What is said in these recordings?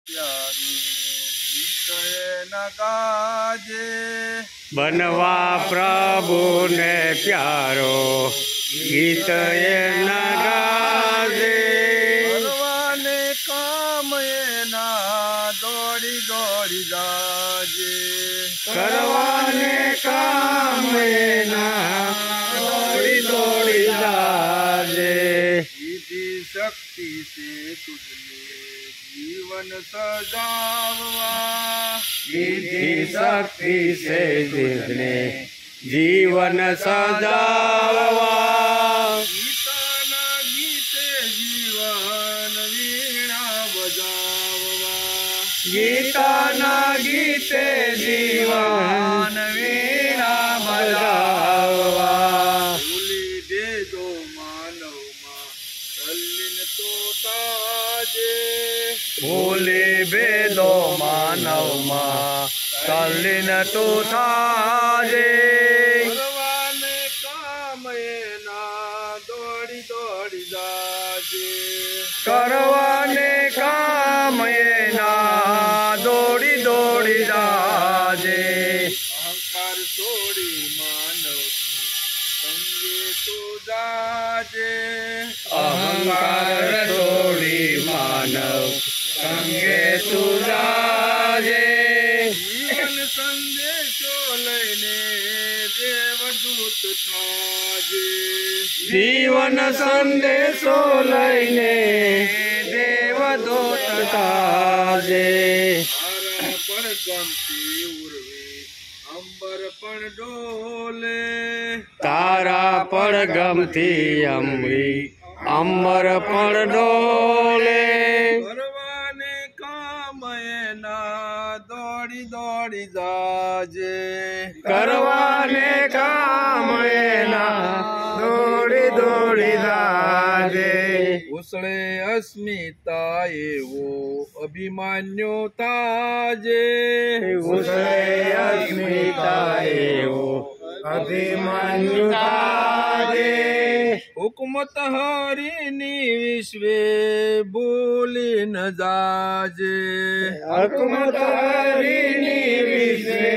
प्यारो गीत न गाजे बनवा प्रभु ने प्यारो गीत न गाजे करवाने काम ना दौड़ी दौड़ी जाजे करवाने काम ना दौड़ी दौड़ी जाजे सीधी शक्ति से तुझने जीवन सजावा सीधी शक्ति से जिसने जीवन सजावा गीताना गीते जीवन वीणा बजावा गीताना गीते जीवन वीणा बजावा भूली दे दो मानव माँ तल्लीन तो ताजे भूले बेदो मानव माँ तल्लीन तो थाजे करवाने काम ना दौड़ी दौड़ी जाजे करवाने काम ना दौड़ी दौड़ी जाजे अहंकार छोड़ी मानव संगे तो जाजे अहंकार छोड़ी मानव संगे तू जाजे जीवन संदेशो लઈને देवदूत थाजे जीवन संदेशो लઈને देवदूत थाजे तारा पण गमती उर्वे अंबर पण डोले तारा पण गमती अमरी अमर पण डोले करवाने काम ना दौड़ी दौड़ी जाजे करवाने काम ना दौड़ी दौड़ी जाजे उसळे अस्मिता एवो अभिमान्यो ताजे उसळे अस्मिता एवो अभिमान्यु ताजे हुकमत हरिनी विश्वे बोली न जाजे हुकमत हरिनी विश्वे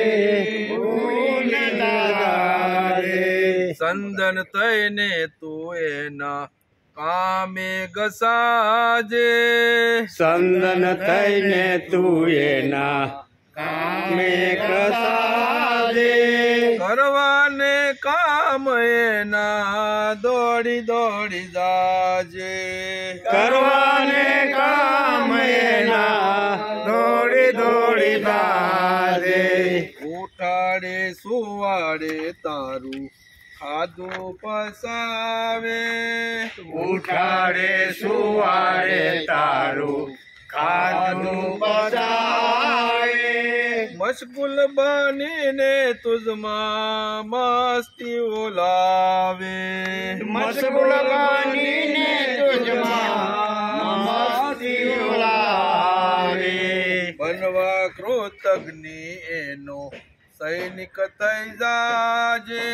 भूल न जाजे संदन तैने तू एना कामे गसाजे संदन तैने तू एना कामे कसाजे करवाने काम ना दौड़ी दौड़ी जाजे करवाने काम ना दौड़ी दौड़ी जाजे उठाड़े सुवाड़े तारू खाधो पसावे उठाड़े सुवाड़े तारू खाधु पसावे मशगुल बनीने तुझमा मस्ती उलावे मशगुल बनीने तुझमा मस्ती उलावे बनवा कृतज्ञ एनो सैनिक तै जाजे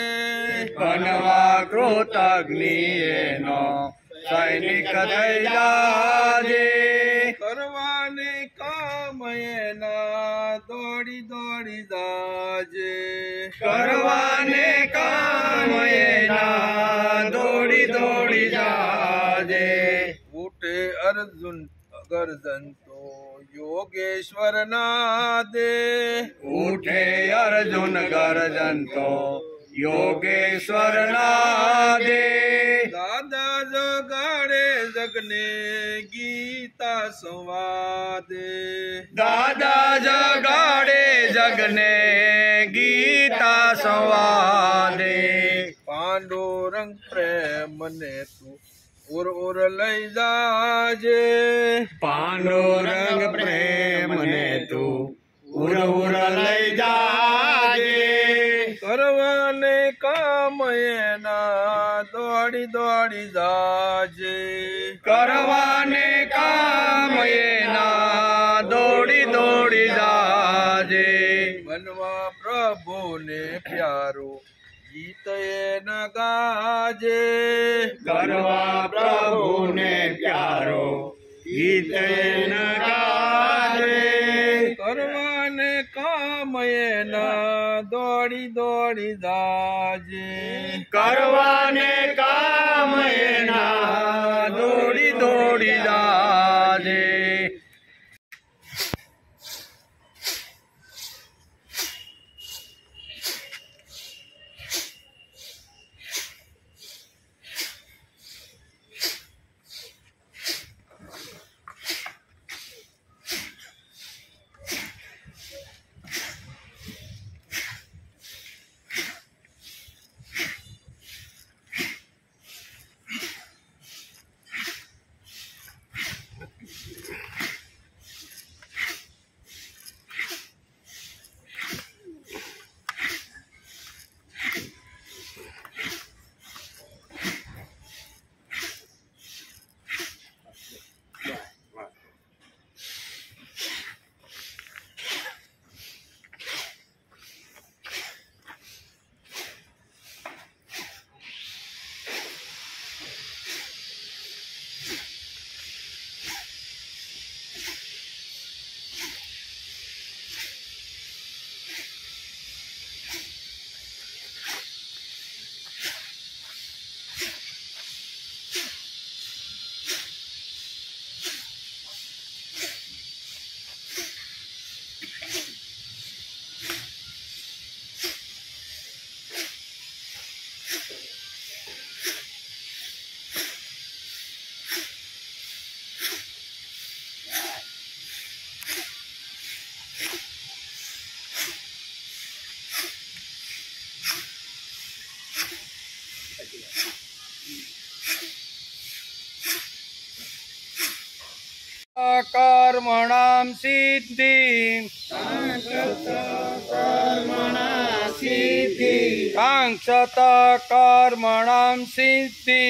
बनवा कृतज्ञ एनो सैनिक तै जाजे करवाने काम ना दौड़ी दौड़ी जाजे करवाने काम ना दौड़ी दौड़ी जाजे उठे अर्जुन गर्जन तो योगेश्वर नादे उठे अर्जुन गर्जन तो योगेश्वर नादे दादा जगाड़े जगने गीता संवादे दादा जगाड़े जगने गीता संवादे पांडुरंग प्रेम ने तू उर लई जाजे पांडुरंग प्रेम ने तू उर लई जाजे करवाने काम ना दौड़ी दौड़ी जाजे करवाने काम ना दौड़ी दौड़ी जाजे बनवा प्रभु ने प्यारो गीत न गाजे करवा प्रभु ने प्यारो गीत न गाजे એના દોડી દોડી જાજે કરવાને કામ એના દોડી દોડી જાજે कर्मणां सिद्धि कांक्षत कर्मणां सिद्धि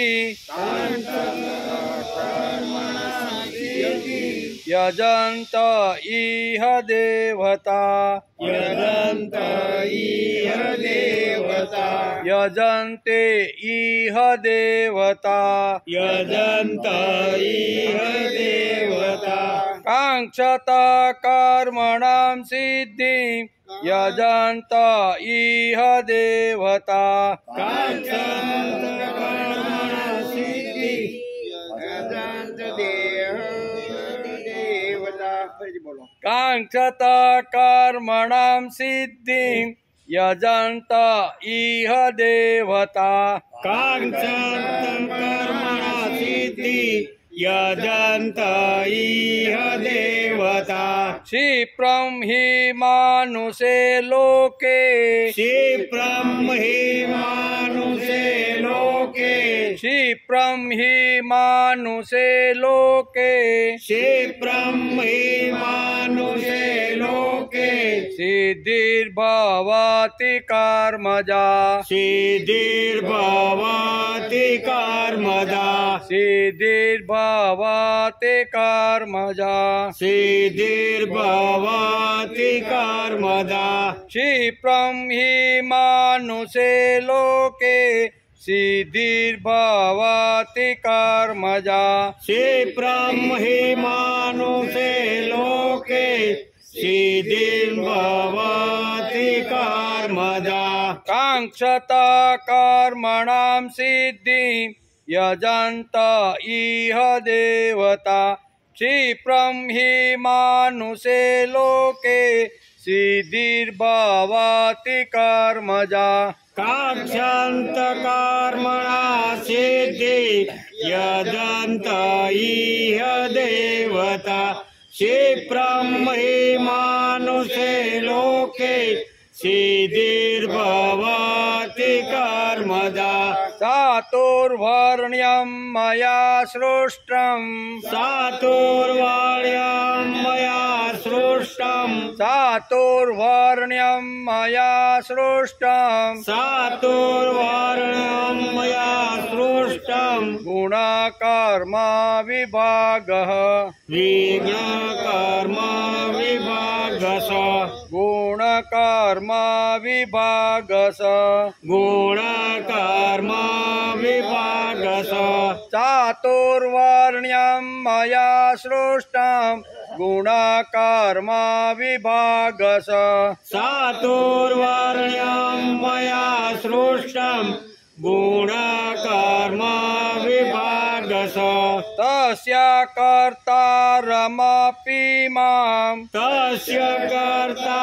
यजन्त इह देवता यजन्ते इह देवता कांक्षत कर्मणां सिद्धि यजन्त इह देवता कांक्षत कर्मणां सिद्धि यजन्त इह देवता यजन्त इह देवता क्षिप्रं हि मानुषे लोके क्षिप्रं हि मानुषे लोके क्षिप्रं हि मानुषे लोके क्षिप्रं हि मानुषे लोके सिद्धिर्भवति कर्मजा सिद्धिर्भवति कर्मजा सिद्धिर्भवति कर्मजा सिद्धिर्भवति कर्मजा क्षिप्रं हि मानुषे लोके सिद्धिर्भवति कर्मजा क्षिप्रं हि मानुषे लोके सिद्धिर्भवति कर्मजा कांक्षत कर्मणां सिद्धि यजन्त इह देवता क्षिप्रं हि मानुषे लोके सिद्धिर्भवति कर्मजा काक्षन्त कर्मणा सिद्धि यजन्त इह देवता क्षिप्रं हि मानुषे लोके सिद्धिर्भवति कर्मजा चातुर्वर्ण्यं मया सृष्टं चातुर्वर्ण्यं मया सृष्टं चातुर्वर्ण्यं मया सृष्टं चातुर्वर्ण्यं मया सृष्टं गुणकर्म विभागः विज्ञकर्म विभागस गुणकर्म विभागस गुणकर्म विभागस चातुर्वर्ण्यं मया सृष्टं गुणाकर्मा विभागस चातुर्वर्ण्यं मया सृष्टं गुणकर्म विभागस तस्य कर्तारमपि मां तस्य कर्तारमपि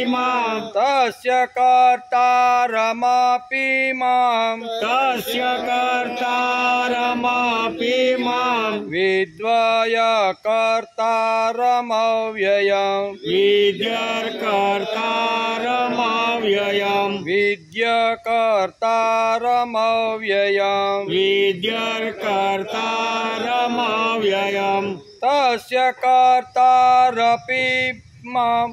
मां तस्य कर्तारमपि मां तस्य कर्तारमपि मां विद्वय कर्तारमव्ययम् विद्यर्कर्तारमव्ययम् विद्यकर्तारमव्ययम् विद्यर्कर्तारमव्ययम् तस्य कर्तारपि मां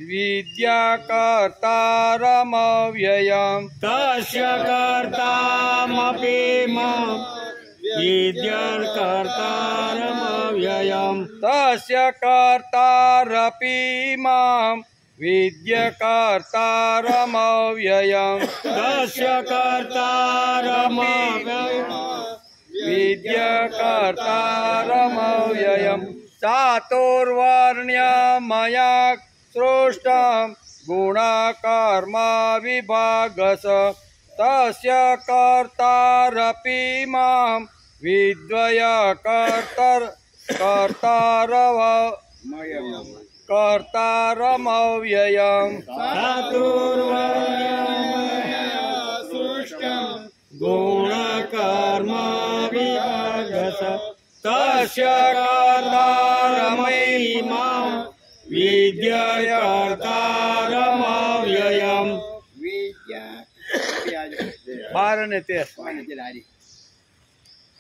विद्याकर्तारमव्ययम् तस्य कर्तामपि मां विद्यर्कर्तारमव्ययम् तस्य कर्तारपि मां विद्यकर्तारमव्ययम् तस्य कर्तारमव्ययम् विद्यकर्तारमव्ययम् चातुर्वर्ण्यमया सृष्टं गुणकर्मा विभागस तस्य कर्तारपि मां विद्वय कर्तारमव्ययम् गुणकर्म विभागस तस्य कर्तारमयि मां विद्यर्कर्तारमव्ययम् बार ने ते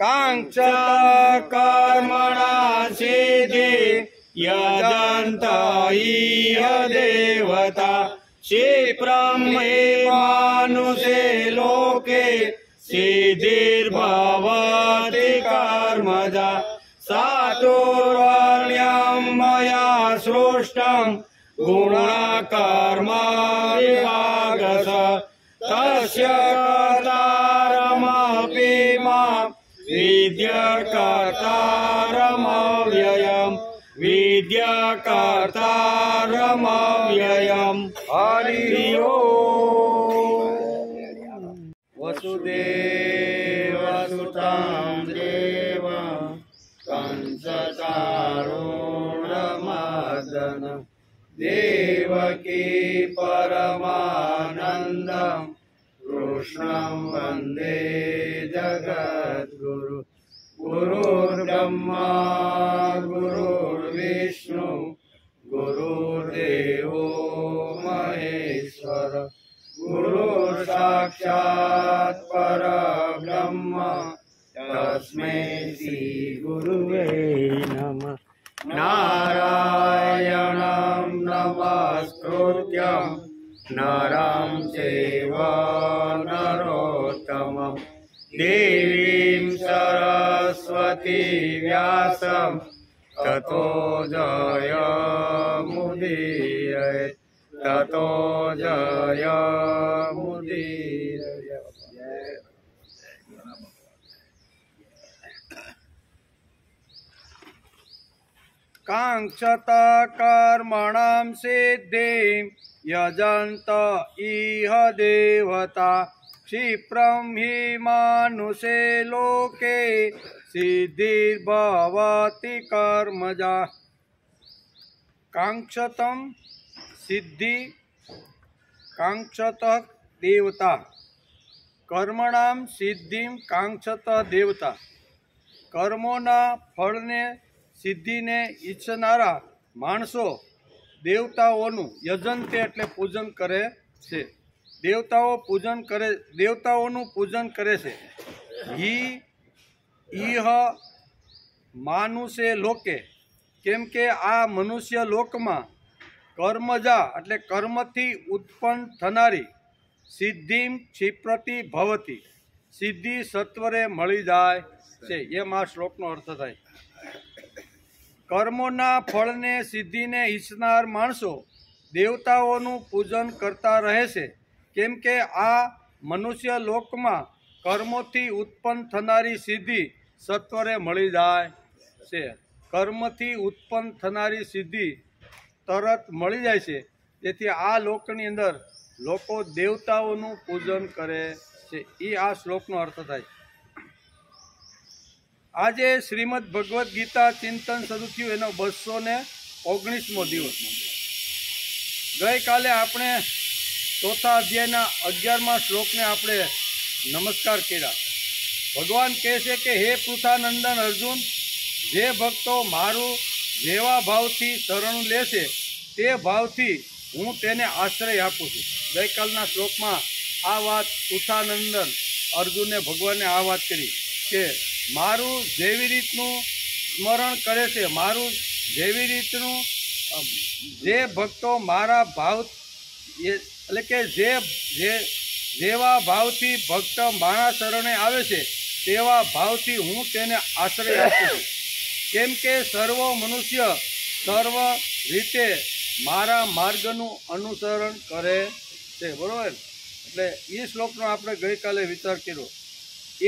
कांक्षत कर्मणा सिद्धि यजन्त इह देवता क्षिप्रं हि मानुषे लोके सिद्धिर्भवति कर्मजा चातुर्वर्ण्यं मया सृष्टं गुणकर्म विभागस तस्य कर्तारमपि मां विद्यर्कर्तारमव्ययम् विद्यकर्तारमव्ययम् हरि ओम् वसुदेवसुतं देवं कंसचारूढमर्दन देवकी परमानन्दं कृष्णं वन्दे जगद्गुरु गुरुर्ब्रह्मा गुरुर्विष्णु गुरुर्देवो महेश्वर गुरुर्साक्षात् परब्रह्म तस्मै श्री गुरुवे नमः नारायणं नमस्कृत्यं नरं चैव नरोत्तमं देवीं सरस्वती व्यासं ततो जयमुदीरये ततो जयमुदीरये। कांक्षत कर्मणां सिद्धिं यजन्त इह देवता क्षिप्रं हि मानुषे लोके सिद्धिर्भवति कर्मजा कांक्षतं सिद्धि कांक्षत देवता कर्मणां सिद्धिं कांक्षत देवता કર્મોના ફળને સિદ્ધિને ઈચ્છનારા માણસો દેવતાઓનું યજંતે એટલે પૂજન કરે છે. દેવતાઓનું પૂજન કરે છે. ઈહ માનુષે લોકે કેમ કે આ મનુષ્ય લોકમાં કર્મજા એટલે કર્મથી ઉત્પન્ન થનારી સિદ્ધિમ ક્ષિપ્રતિ ભવતી સિદ્ધિ સત્વરે મળી જાય છે. એમ આ શ્લોકનો અર્થ થાય. કર્મોના ફળને સિદ્ધિને ઈચ્છનાર માણસો દેવતાઓનું પૂજન કરતા રહે છે કેમ કે આ મનુષ્ય લોકમાં કર્મોથી ઉત્પન્ન થનારી સિદ્ધિ સત્વરે મળી જાય છે. કર્મથી ઉત્પન્ન થનારી સિદ્ધિ તરત મળી જાય છે. તેથી આ લોકની અંદર લોકો દેવતાઓનું પૂજન કરે છે. એ આ શ્લોકનો અર્થ થાય. આજે શ્રીમદ ભગવદ્ ગીતા ચિંતન શરૂ થયું એનો 219મો દિવસ. ગઈકાલે આપણે ચોથા અધ્યાયના 11મા શ્લોકને આપણે નમસ્કાર કર્યા. ભગવાન કહે છે કે હે પૃથાનંદન અર્જુન, જે ભક્તો મારું જેવા ભાવથી શરણ લેશે તે ભાવથી હું તેને આશ્રય આપું છું. ગઈકાલના શ્લોકમાં આ વાત પૃથાનંદન અર્જુને ભગવાનને આ વાત કરી કે મારું જેવી રીતનું સ્મરણ કરે છે, મારું જેવી રીતનું જે ભક્તો મારા ભાવ એટલે કે જેવા ભાવથી ભક્ત મારા શરણે આવે છે તેવા ભાવથી હું તેને આશ્રય આપું છું. કેમ કે સર્વ મનુષ્ય સર્વ રીતે મારા માર્ગનું અનુસરણ કરે છે. બરોબર? એટલે એ શ્લોકનો આપણે ગઈકાલે વિચાર કર્યો.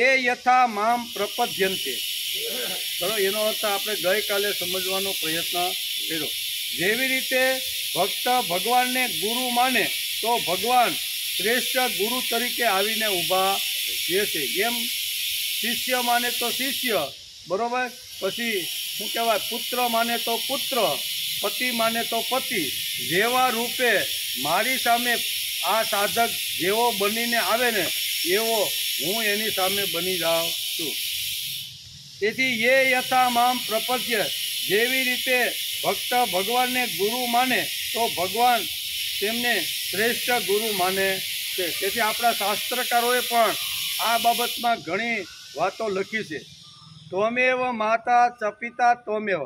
એ યથા મામ પ્રપદ્યંતે. બરાબર? એનો અર્થ આપણે ગઈકાલે સમજવાનો પ્રયત્ન કર્યો. જેવી રીતે ભક્ત ભગવાનને ગુરુ માને તો ભગવાન શ્રેષ્ઠ ગુરુ તરીકે આવીને ઊભા રહે છે. એમ શિષ્ય માને તો શિષ્ય, બરોબર, પછી શું કહેવાય, પુત્ર માને તો પુત્ર, પતિ માને તો પતિ, જેવા રૂપે મારી સામે આ સાધક જેવો બનીને આવે ને એવો હું એની સામે બની જાઉં છું. તેથી એ યથા મામ પ્રપદ્ય, જેવી રીતે ભક્ત ભગવાનને ગુરુ માને તો ભગવાન તેમને શ્રેષ્ઠ ગુરુ માને છે. તેથી આપણા શાસ્ત્રકારોએ પણ આ બાબતમાં ઘણી વાતો લખી છે. ત્વમેવ માતા ચ પિતા ત્વમેવ.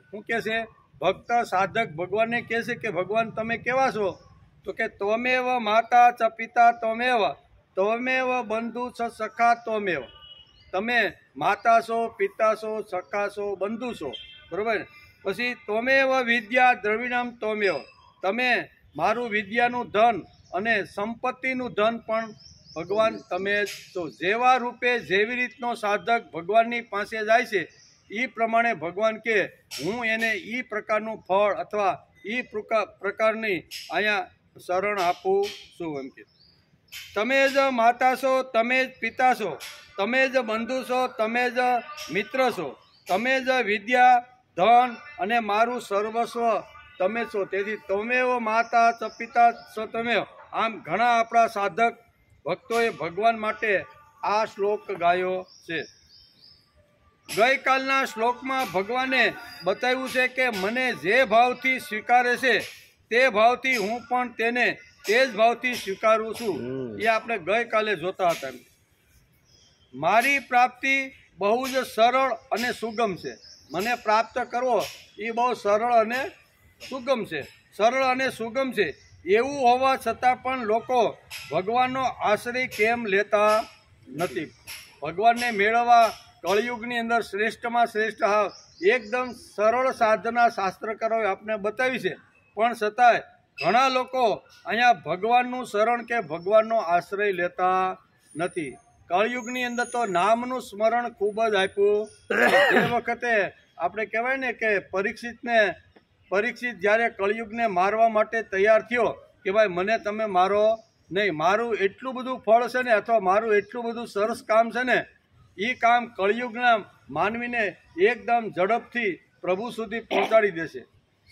શું કહે છે? ભક્ત સાધક ભગવાનને કહે છે કે ભગવાન તમે કેવા છો? તો કે ત્વમેવ માતા ચ પિતા ત્વમેવ ત્વમેવ બંધુ ચ સખા ત્વમેવ. તમે માતા છો, પિતા છો, સખા છો, બંધુ છો. બરાબર? પછી ત્વમેવ વિદ્યા દ્રવિણમ ત્વમેવ. તમે મારું વિદ્યાનું ધન અને સંપત્તિનું ધન પણ ભગવાન તમે જ છો. જેવા રૂપે જેવી રીતનો સાધક ભગવાનની પાસે જાય છે એ પ્રમાણે ભગવાન કે હું એને એ પ્રકારનું ફળ અથવા એ પ્રકારની અહીંયા શરણ આપું છું. એમ કે તમે જ માતા છો, તમે જ પિતા છો, તમે જ બંધુ છો, તમે જ મિત્ર છો, તમે જ વિદ્યા, ધન અને મારું સર્વસ્વ તમે છો. તેથી ત્વમેવ માતા ચ પિતા છો તમે. આમ ઘણા આપણા સાધક ભક્તોએ ભગવાન માટે આ શ્લોક ગાયો છે. ગઈકાલના શ્લોકમાં ભગવાને બતાવ્યું છે કે મને જે ભાવથી સ્વીકારે છે તે ભાવથી હું પણ તેને તે જ ભાવથી સ્વીકારું છું. એ આપણે ગઈકાલે જોતા હતા. મારી પ્રાપ્તિ બહુ જ સરળ અને સુગમ છે. મને પ્રાપ્ત કરવો એ બહુ સરળ અને સુગમ છે. સરળ અને સુગમ છે. એવું હોવા છતાં પણ લોકો ભગવાનનો આશ્રય કેમ લેતા નથી? ભગવાનને મેળવવા કળયુગની અંદર શ્રેષ્ઠમાં શ્રેષ્ઠ એકદમ સરળ સાધના શાસ્ત્રકારોએ આપને બતાવી છે. પણ છતાંય ઘણા લોકો અહીંયા ભગવાનનું શરણ કે ભગવાનનો આશ્રય લેતા નથી. કળયુગની અંદર તો નામનું સ્મરણ ખૂબ જ આપ્યું. એ વખતે આપણે કહેવાય ને કે પરીક્ષિત જ્યારે કળયુગને મારવા માટે તૈયાર થયો કે ભાઈ મને તમે મારો નહીં, મારું એટલું બધું ફળ છે ને અથવા મારું એટલું બધું સરસ કામ છે ને એ કામ કળયુગના માનવીને એકદમ ઝડપથી પ્રભુ સુધી પહોંચાડી દેશે.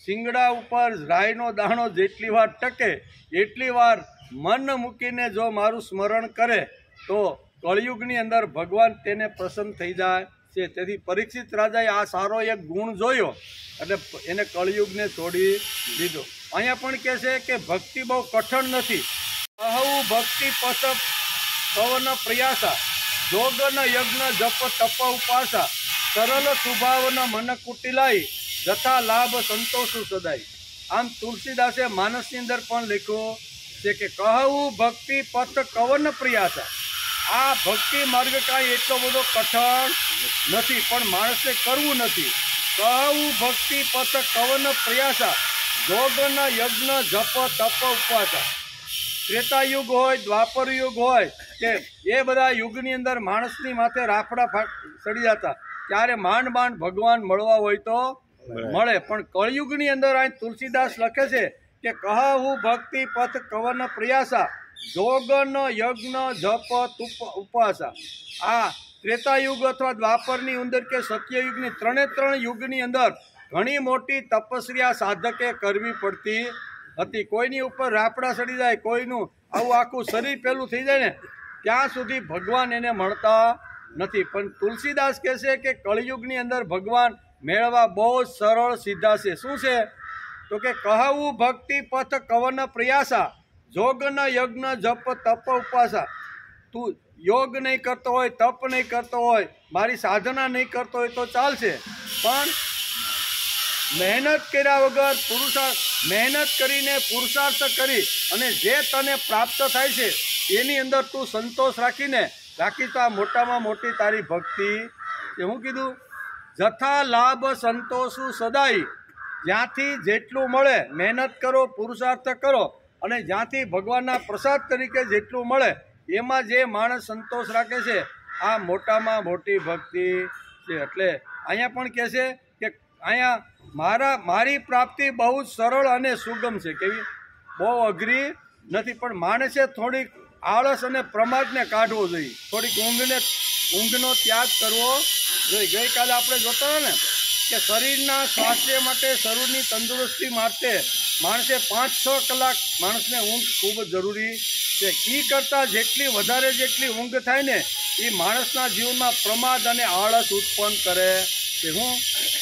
શિંગડા ઉપર રાઈનો દાણો જેટલી વાર ટકે એટલી વાર મન મૂકીને જો મારું સ્મરણ કરે તો કળયુગની અંદર ભગવાન તેને પ્રસન્ન થઈ જાય છે. તેથી પરીક્ષિત રાજાએ આ સારો એક ગુણ જોયો એટલે એને કળયુગને છોડી દીધો. અહીંયા પણ કહે છે કે ભક્તિ બહુ કઠણ નથી. અહુ ભક્તિ પસ પવન પ્રયાસા જોગન યજ્ઞ જપ તપ ઉપાસા સરળ સ્વભાવન મન કુટિલાઈ જથા લાભ સંતોષ સદાય. આમ તુલસીદાસે માનસની અંદર પણ લખ્યું છે કે કહું ભક્તિ પથ કવન પ્રયાસા. આ ભક્તિ માર્ગ કાંઈ એટલો બધો કઠણ નથી પણ માણસે કરવું નથી. કહું ભક્તિ પથ કવન પ્રયાસા જોગન યજ્ઞ જપ તપ ઉપવાસા. ત્રેતાયુગ હોય, દ્વાપર યુગ હોય કે એ બધા યુગની અંદર માણસની માથે રાફડા ચડી જતા. ત્યારે માંડ માંડ ભગવાન મળવા હોય તો મળે. પણ કળિયુગની અંદર અહીં તુલસીદાસ લખે છે કે કહુ ભક્તિ પથ કવન પ્રયાસા જોગન યજ્ઞ જપ તુપ ઉપાસા. આ ત્રેતાયુગ અથવા દ્વાપરની અંદર કે સત્યયુગની ત્રણ યુગની અંદર ઘણી મોટી તપસ્યા સાધકે કરવી પડતી હતી. કોઈની ઉપર રાપડા ચડી જાય, કોઈનું આવું આખું શરીર પેલું થઈ જાય ને ત્યાં સુધી ભગવાન એને મળતા નથી. પણ તુલસીદાસ કહે છે કે કળિયુગની અંદર ભગવાન મેળવવા બહુ જ સરળ સીધા છે. શું છે તો કે કહુ ભક્તિ પથ કવન પ્રયાસા જોગન યજ્ઞ જપ તપ ઉપાસા. તું યોગ નહીં કરતો હોય, તપ નહીં કરતો હોય, મારી સાધના નહીં કરતો હોય તો ચાલશે, પણ મહેનત કર્યા વગર મહેનત કરીને પુરુષાર્થ કરી અને જે તને પ્રાપ્ત થાય છે એની અંદર તું સંતોષ રાખી તો આ મોટામાં મોટી તારી ભક્તિ છે. હું કીધું જથા લાભ સંતોષું સદાય. જ્યાંથી જેટલું મળે મહેનત કરો, પુરુષાર્થ કરો અને જ્યાંથી ભગવાનના પ્રસાદ તરીકે જેટલું મળે એમાં જે માણસ સંતોષ રાખે છે આ મોટામાં મોટી ભક્તિ છે. એટલે અહીંયા પણ કહે છે કે અહીંયા મારી પ્રાપ્તિ બહુ જ સરળ અને સુગમ છે. કેવી? બહુ અઘરી નથી, પણ માણસે થોડીક આળસ અને પ્રમાદને કાઢવો જોઈએ, થોડીક ઊંઘનો ત્યાગ કરવો જોઈએ. ગઈકાલે આપણે જોતા હતા ને કે શરીરના સ્વાસ્થ્ય માટે, શરીરની તંદુરસ્તી માટે માણસે 5-6 કલાક માણસને ઊંઘ ખૂબ જ જરૂરી છે. એ કરતાં જેટલી ઊંઘ થાય ને એ માણસના જીવનમાં પ્રમાદ અને આળસ ઉત્પન્ન કરે છે. હું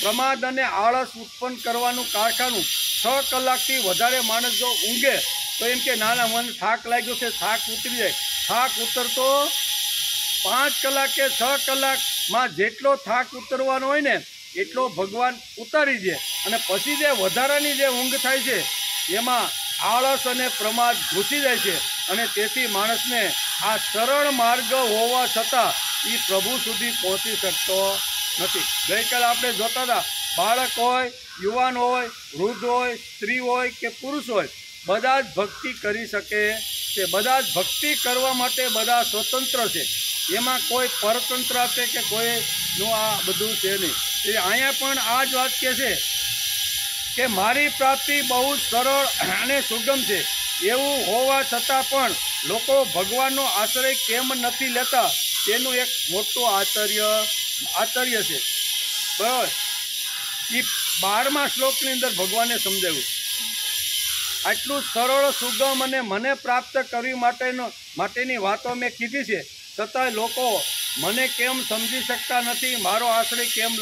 પ્રમાદ અને આળસ ઉત્પન્ન કરવાનું કારખાનું 6 કલાકથી વધારે માણસ જો ઊંઘે તો એમ કે ના મને થાક લાગ્યો છે, થાક ઉતરી જાય. થાક ઉતરતો 5 કલાક કે 6 કલાકમાં જેટલો થાક ઉતરવાનો હોય ને એટલો ભગવાન ઉતારી દે અને પછી જે વધારાની જે ઊંઘ થાય છે એમાં આળસ અને પ્રમાદ ઘૂસી જાય છે અને તેથી માણસને આ સરળ માર્ગ હોવા છતાં એ પ્રભુ સુધી પહોંચી શકતો નથી. ગઈકાલે આપણે જોતા હતા બાળક હોય, યુવાન હોય, વૃદ્ધ હોય, સ્ત્રી હોય કે પુરુષ હોય, બધા જ ભક્તિ કરી શકે છે. બધા જ ભક્તિ કરવા માટે બધા સ્વતંત્ર છે. એમાં કોઈ પરતંત્ર છે કે કોઈનું આ બધું છે નહીં. એટલે અહીંયા પણ આ જ વાત કહે છે કે મારી પ્રાપ્તિ બહુ જ સરળ અને સુગમ છે. એવું હોવા છતાં પણ લોકો ભગવાનનો આશ્રય કેમ નથી લેતા તેનું એક મોટું આશ્ચર્ય છે. બરાબર. એ 12મા શ્લોકની અંદર ભગવાને સમજાવ્યું. આટલું સરળ સુગમ અને મને પ્રાપ્ત કરવી માટેની વાતો મેં કીધી છે, છતાંય લોકો મને કેમ સમજી શકતા નથી, મારો આશ્રય કેમ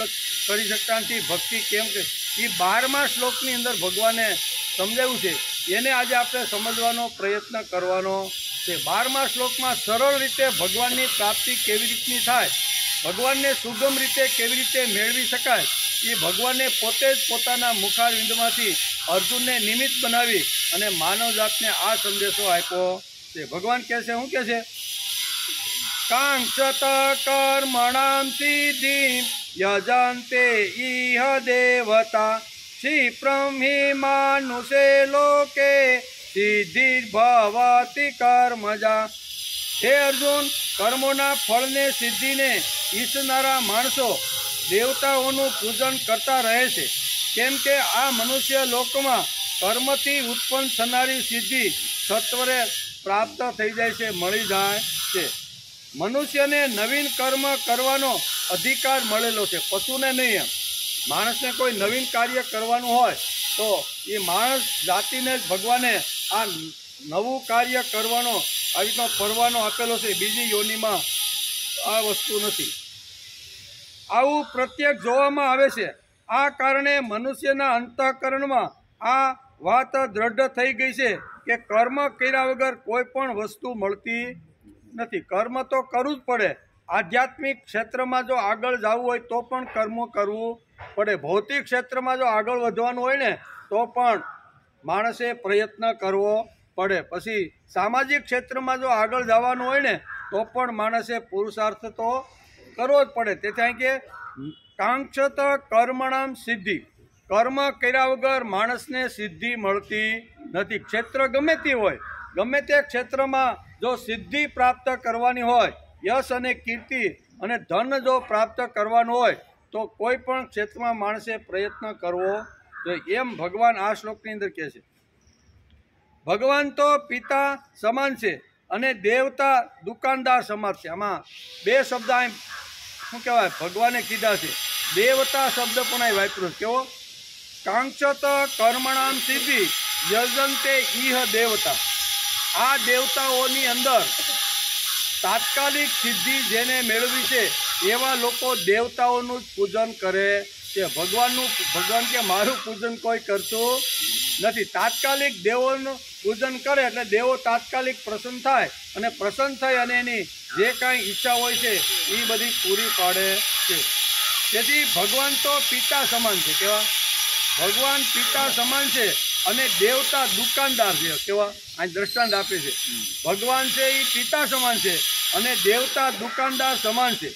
કરી શકતા નથી, ભક્તિ કેમ કે એ 12મા શ્લોકની અંદર ભગવાને સમજાવ્યું છે. એને આજે આપણે સમજવાનો પ્રયત્ન કરવાનો છે. 12મા શ્લોકમાં સરળ રીતે ભગવાનની પ્રાપ્તિ કેવી રીતની થાય, ભગવાનને સુગમ રીતે કેવી રીતે મેળવી શકાય, એ ભગવાને પોતે જ પોતાના મુખારવિંદમાંથી અર્જુનને નિમિત્ત બનાવી અને માનવજાતને આ સંદેશો આપ્યો છે. ભગવાન કહે છે, શું કહે છે? કાંક્ષત કર્મણામ સિદ્ધિ યજંતે ઇહ દેવતા ક્ષિપ્રમ હિ માનુષે લોકે સિદ્ધિ ભવતી કર્મજા. હે અર્જુન, કર્મોના ફળને સિદ્ધિને ઈચ્છનારા માણસો દેવતાઓનું પૂજન કરતા રહે છે, કેમ કે આ મનુષ્ય લોકમાં કર્મથી ઉત્પન્ન થનારી સિદ્ધિ સત્વરે પ્રાપ્ત થઈ જાય છે, મળી જાય છે. મનુષ્યને નવીન કર્મ કરવાનો અધિકાર મળેલો છે, પશુને નહીં. માણસને કોઈ નવીન કાર્ય કરવાનું હોય તો એ માણસ જાતિને જ ભગવાને આ નવું કાર્ય કરવાનો આવી રીતનો પરવાનો આપેલો છે. બીજી યોનિમાં આ વસ્તુ નથી. આવું પ્રત્યક્ષ જોવામાં આવે છે. આ કારણે મનુષ્યના અંતઃકરણમાં આ વાત દ્રઢ થઈ ગઈ છે કે કર્મ કર્યા વગર કોઈ પણ વસ્તુ મળતી નથી. કર્મ તો કરવું જ પડે. આધ્યાત્મિક ક્ષેત્રમાં જો આગળ જવું હોય તો પણ કર્મ કરવું પડે. ભૌતિક ક્ષેત્રમાં જો આગળ વધવાનું હોય ને તો પણ માણસે પ્રયત્ન કરવો પડે. પછી સામાજિક ક્ષેત્રમાં જો આગળ જવાનું હોય ને તો પણ માણસે પુરુષાર્થ તો કરવો જ પડે. તેથી અહીં કે કાંક્ષત કર્મણામ સિદ્ધિ, કર્મ કર્યા વગર માણસને સિદ્ધિ મળતી નથી. ક્ષેત્ર ગમે તે હોય, ગમે તે ક્ષેત્રમાં જો સિદ્ધિ પ્રાપ્ત કરવાની હોય, યશ અને કીર્તિ અને ધન જો પ્રાપ્ત કરવાનું હોય તો કોઈ પણ ક્ષેત્રમાં માણસે પ્રયત્ન કરવો જોઈએ, એમ ભગવાન આ શ્લોકની અંદર કહે છે. ભગવાન તો પિતા સમાન છે અને દેવતા દુકાનદાર સમાન છે. આમાં બે શબ્દ અહીં શું કહેવાય ભગવાને કીધા છે. દેવતા શબ્દ પણ અહીં વાપર્યો. કેવો? કાંક્ષત કર્મણામ સિદ્ધિ યજંતે ઇહ દેવતા. આ દેવતાઓની અંદર તાત્કાલિક સિદ્ધિ જેને મેળવી છે એવા લોકો દેવતાઓનું જ પૂજન કરે છે. ભગવાન કે મારું પૂજન કોઈ કરતું નથી. તાત્કાલિક દેવોનું પૂજન કરે એટલે દેવો તાત્કાલિક પ્રસન્ન થાય અને પ્રસન્ન થઈ અને એની જે કાંઈ ઈચ્છા હોય છે એ બધી પૂરી પાડે છે. તેથી ભગવાન તો પિતા સમાન છે. કેવા? ભગવાન પિતા સમાન છે અને દેવતા દુકાનદાર છે. કેવા? અહીં દ્રષ્ટાંત આપે છે. ભગવાન છે એ પિતા સમાન છે અને દેવતા દુકાનદાર સમાન છે.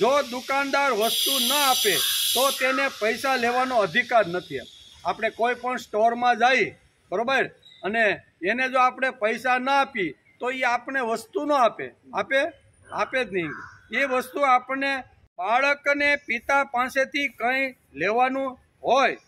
જો દુકાનદાર વસ્તુ ન આપે તો તેને પૈસા લેવાનો અધિકાર નથી. આપણે કોઈ પણ સ્ટોરમાં જઈ, બરોબર, અને એને જો આપણે પૈસા ન આપી તો એ આપણે વસ્તુ ન આપે જ નહીં. એ વસ્તુ આપણને બાળકને પિતા પાસેથી કંઈ લેવાનું હોય,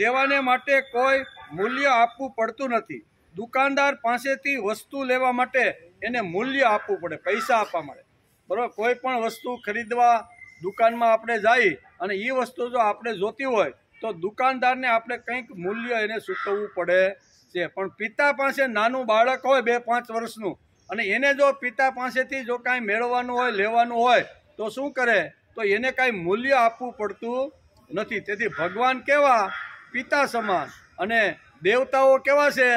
લેવાને માટે કોઈ મૂલ્ય આપવું પડતું નથી. દુકાનદાર પાસેથી વસ્તુ લેવા માટે એને મૂલ્ય આપવું પડે, પૈસા આપવા મળે, બરાબર. કોઈ પણ વસ્તુ ખરીદવા દુકાનમાં આપણે જઈ અને એ વસ્તુ જો આપણે જોતી હોય તો દુકાનદારને આપણે કંઈક મૂલ્ય એને ચૂકવવું પડે છે. પણ પિતા પાસે નાનું બાળક હોય 2-5 વર્ષનું અને એને જો પિતા પાસેથી જો કાંઈ મેળવવાનું હોય, લેવાનું હોય તો શું કરે? તો એને કાંઈ મૂલ્ય આપવું પડતું નથી. તેથી ભગવાન કેવા? પિતા સમાન. અને દેવતાઓ કેવા છે?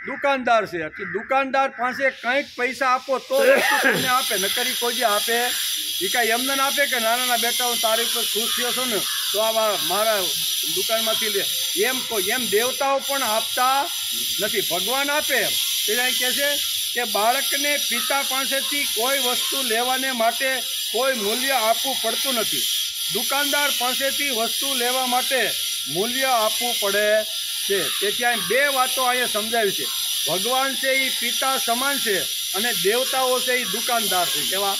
દુકાનદાર છે. એટલે દુકાનદાર પાસે કંઈક પૈસા આપો તો વસ્તુ તમને આપે, નકરી કોઈ જે આપે એ કાંઈ એમને ના આપે કે નાના બેટા હું તારી પર ખુશ થયો છો ને તો આ મારા દુકાનમાંથી લે, એમ દેવતાઓ પણ આપતા નથી. ભગવાન આપે. એટલે કહે છે કે બાળકને પિતા પાસેથી કોઈ વસ્તુ લેવાને માટે કોઈ મૂલ્ય આપવું પડતું નથી. દુકાનદાર પાસેથી વસ્તુ લેવા માટે મૂલ્ય આપવું પડે છે. તેથી અહીં બે વાતો અહીંયા સમજાવી છે. ભગવાન છે એ પિતા સમાન છે અને દેવતાઓ છે એ દુકાનદાર છે. કેવા?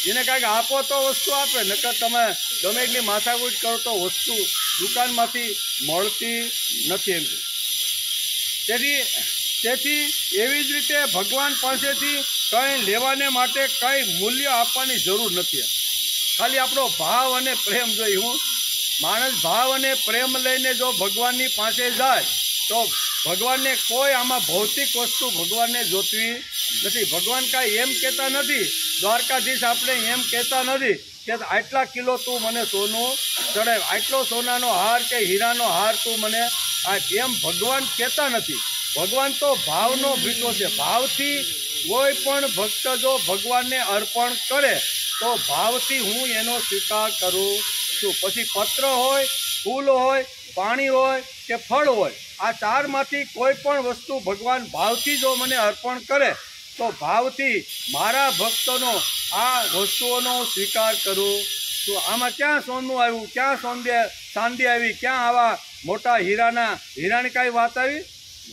એને કાંઈક આપો તો વસ્તુ આપે, નકર તમે ગમે એટલી માથાકૂટ કરો તો વસ્તુ દુકાનમાંથી મળતી નથી. એમ તેથી એવી જ રીતે ભગવાન પાસેથી કંઈ લેવાને માટે કંઈ મૂલ્ય આપવાની જરૂર નથી. ખાલી આપણો ભાવ અને પ્રેમ જોઈએ. માણસ ભાવ અને પ્રેમ લઈને જો ભગવાનની પાસે જાય તો ભગવાનને કોઈ આમાં ભૌતિક વસ્તુ ભગવાનને જોતવી નથી. ભગવાન કાંઈ એમ કહેતા નથી, દ્વારકાધીશ આપણે એમ કહેતા નથી કે આટલા કિલો તું મને સોનું ચડાવ, આટલો સોનાનો હાર કે હીરાનો હાર તું મને એમ ભગવાન કહેતા નથી. ભગવાન તો ભાવનો ભીતો છે. ભાવથી કોઈ પણ ભક્ત જો ભગવાનને અર્પણ કરે તો ભાવથી હું એનો સ્વીકાર કરું છું. પછી પત્ર હોય, ફૂલ હોય, પાણી હોય કે ફળ હોય, આ ચારમાંથી કોઈ પણ વસ્તુ ભગવાન ભાવથી જો મને અર્પણ કરે તો ભાવથી મારા ભક્તોનો આ વસ્તુઓનો સ્વીકાર કરું છું. આમાં ક્યાં સોનું આવ્યું, ક્યાં ચાંદી આવી, ક્યાં આવા મોટા હીરાની કાંઈ વાત આવી?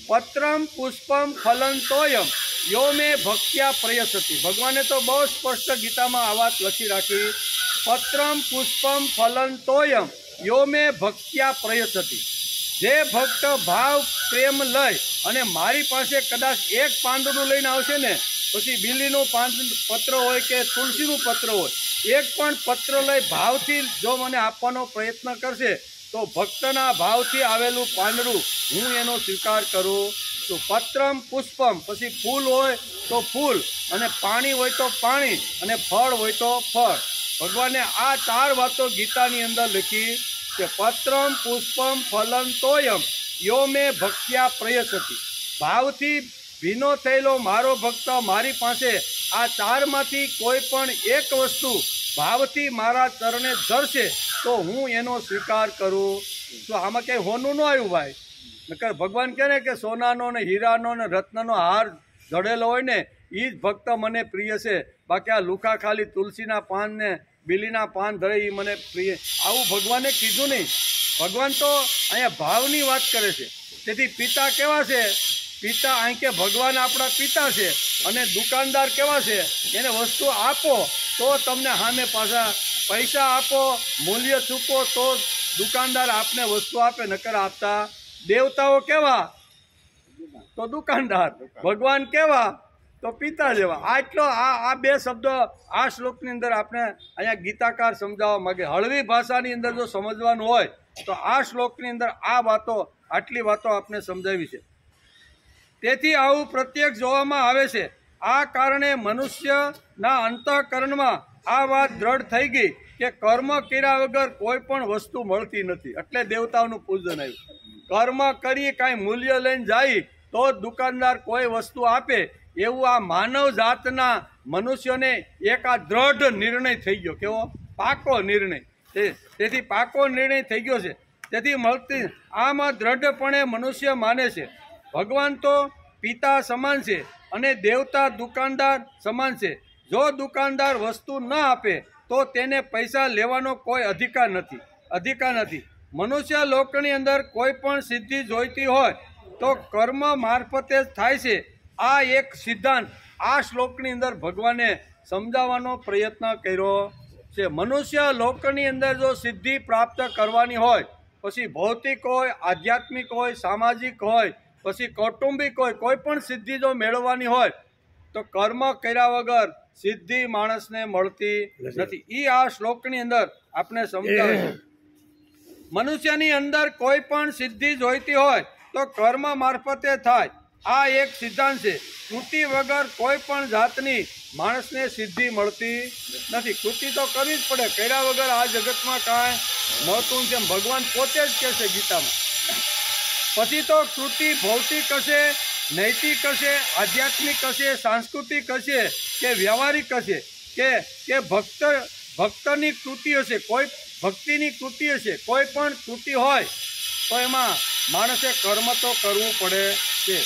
પત્રમ પુષ્પમ ફલન તોયમ યો મેં ભક્ત્યા પ્રયસતી. ભગવાને તો બહુ સ્પષ્ટ ગીતામાં આ વાત લખી રાખી. પત્રમ પુષ્પમ ફલન તોયમ યો મેં ભક્ત્યા પ્રયસતી. જે ભક્ત ભાવ પ્રેમ લઈ અને મારી પાસે કદાચ એક પાંદડું લઈને આવશે ને, પછી બીલીનું પત્ર હોય કે તુલસીનું પત્ર હોય, એક પણ પત્ર લઈ ભાવથી જો મને આપવાનો પ્રયત્ન કરશે તો ભક્તના ભાવથી આવેલું પાંદડું હું એનો સ્વીકાર કરું છું. પત્રમ પુષ્પમ, પછી ફૂલ હોય તો ફૂલ, અને પાણી હોય તો પાણી, અને ફળ હોય તો ફળ. ભગવાને આ 4 વાતો ગીતાની અંદર લખી કે પત્રમ પુષ્પમ ફલન તોયમ યો મેં ભક્ત્યા પ્રયસતી. ભાવથી ભીનો થયેલો મારો ભક્ત મારી પાસે આ 4માંથી કોઈ પણ એક વસ્તુ ભાવથી મારા ચરણે ધરશે તો હું એનો સ્વીકાર કરું. તો આમાં ક્યાંય હોનું ન આવ્યું ભાઈ. નકર ભગવાન કહે ને કે સોનાનો ને હીરાનો ને રત્નનો હાર જડેલો હોય ને એ જ ભક્ત મને પ્રિય છે, બાકી આ લુખા ખાલી તુલસીના પાન ને બીલીના પાન ધરે એ મને પ્રિય, આવું ભગવાને કીધું નહીં. ભગવાન તો અહીંયા ભાવની વાત કરે છે. તેથી પિતા કેવા છે? પિતા અહીં કે ભગવાન આપણા પિતા છે અને દુકાનદાર કેવા છે? એને વસ્તુ આપો તો તમને સામે પાછા પૈસા આપો, મૂલ્ય ચૂકો તો દુકાનદાર આપને વસ્તુ આપે, નકર આપતા. દેવતાઓ કેવા? તો દુકાનદાર. ભગવાન કેવા? તો પિતા જેવા. આટલો આ બે શબ્દો આ શ્લોકની અંદર આપણે અહીંયા ગીતાકાર સમજાવવા માંગે. હળવી ભાષાની અંદર જો સમજવાનું હોય તો આ શ્લોકની અંદર આ વાતો, આટલી વાતો આપણે સમજાવી છે. તેથી આવું પ્રત્યક્ષ જોવામાં આવે છે. આ કારણે મનુષ્યના અંતઃકરણમાં આ વાત દ્રઢ થઈ ગઈ કે કર્મ કર્યા વગર કોઈ પણ વસ્તુ મળતી નથી. એટલે દેવતાઓનું પૂજન આવ્યું. કર્મ કરી કાંઈ મૂલ્ય લઈને જાય તો દુકાનદાર કોઈ વસ્તુ આપે, એવું આ માનવ જાતના મનુષ્યને એક આ દ્રઢ નિર્ણય થઈ ગયો. કેવો? પાકો નિર્ણય. તેથી પાકો નિર્ણય થઈ ગયો છે. તેથી મળતી આમાં દ્રઢપણે મનુષ્ય માને છે ભગવાન તો પિતા સમાન છે અને દેવતા દુકાનદાર સમાન છે. જો દુકાનદાર વસ્તુ ન આપે તો તેને પૈસા લેવાનો કોઈ અધિકાર નથી. મનુષ્ય લોકની અંદર કોઈ પણ સિદ્ધિ જોઈતી હોય તો કર્મ મારફતે જ થાય છે. આ એક સિદ્ધાંત આ શ્લોકની અંદર ભગવાને સમજાવવાનો પ્રયત્ન કર્યો છે. મનુષ્ય લોકની અંદર જો સિદ્ધિ પ્રાપ્ત કરવાની હોય, પછી ભૌતિક હોય, આધ્યાત્મિક હોય, સામાજિક હોય, પછી કૌટુંબિક હોય, કોઈ પણ સિદ્ધિ જો મેળવવાની હોય તો કર્મ કર્યા વગર સિદ્ધિ માણસને મળતી નથી. એ આ શ્લોકની અંદર આપણે સમજાવે છે. મનુષ્યની અંદર કોઈ પણ સિદ્ધિ જોઈતી હોય તો કર્મ મારફતે થાય. આ એક સિદ્ધાંત છે. કૃતિ વગર કોઈ પણ જાતની માણસને સિદ્ધિ મળતી નથી. કૃતિ તો કરવી જ પડે. કર્યા વગર આ જગતમાં કાંઈ મળતું નથી. ભગવાન પોતે જ કહે છે ગીતામાં. પછી તો કૃતિ ભૌતિક હશે, નૈતિક હશે, આધ્યાત્મિક હશે, સાંસ્કૃતિક હશે કે વ્યવહારિક હશે કે ભક્તની કૃતિ હશે, કોઈ ભક્તિની કૃતિ હશે, કોઈ પણ કૃતિ હોય તો એમાં માણસે કર્મ તો કરવું પડે છે.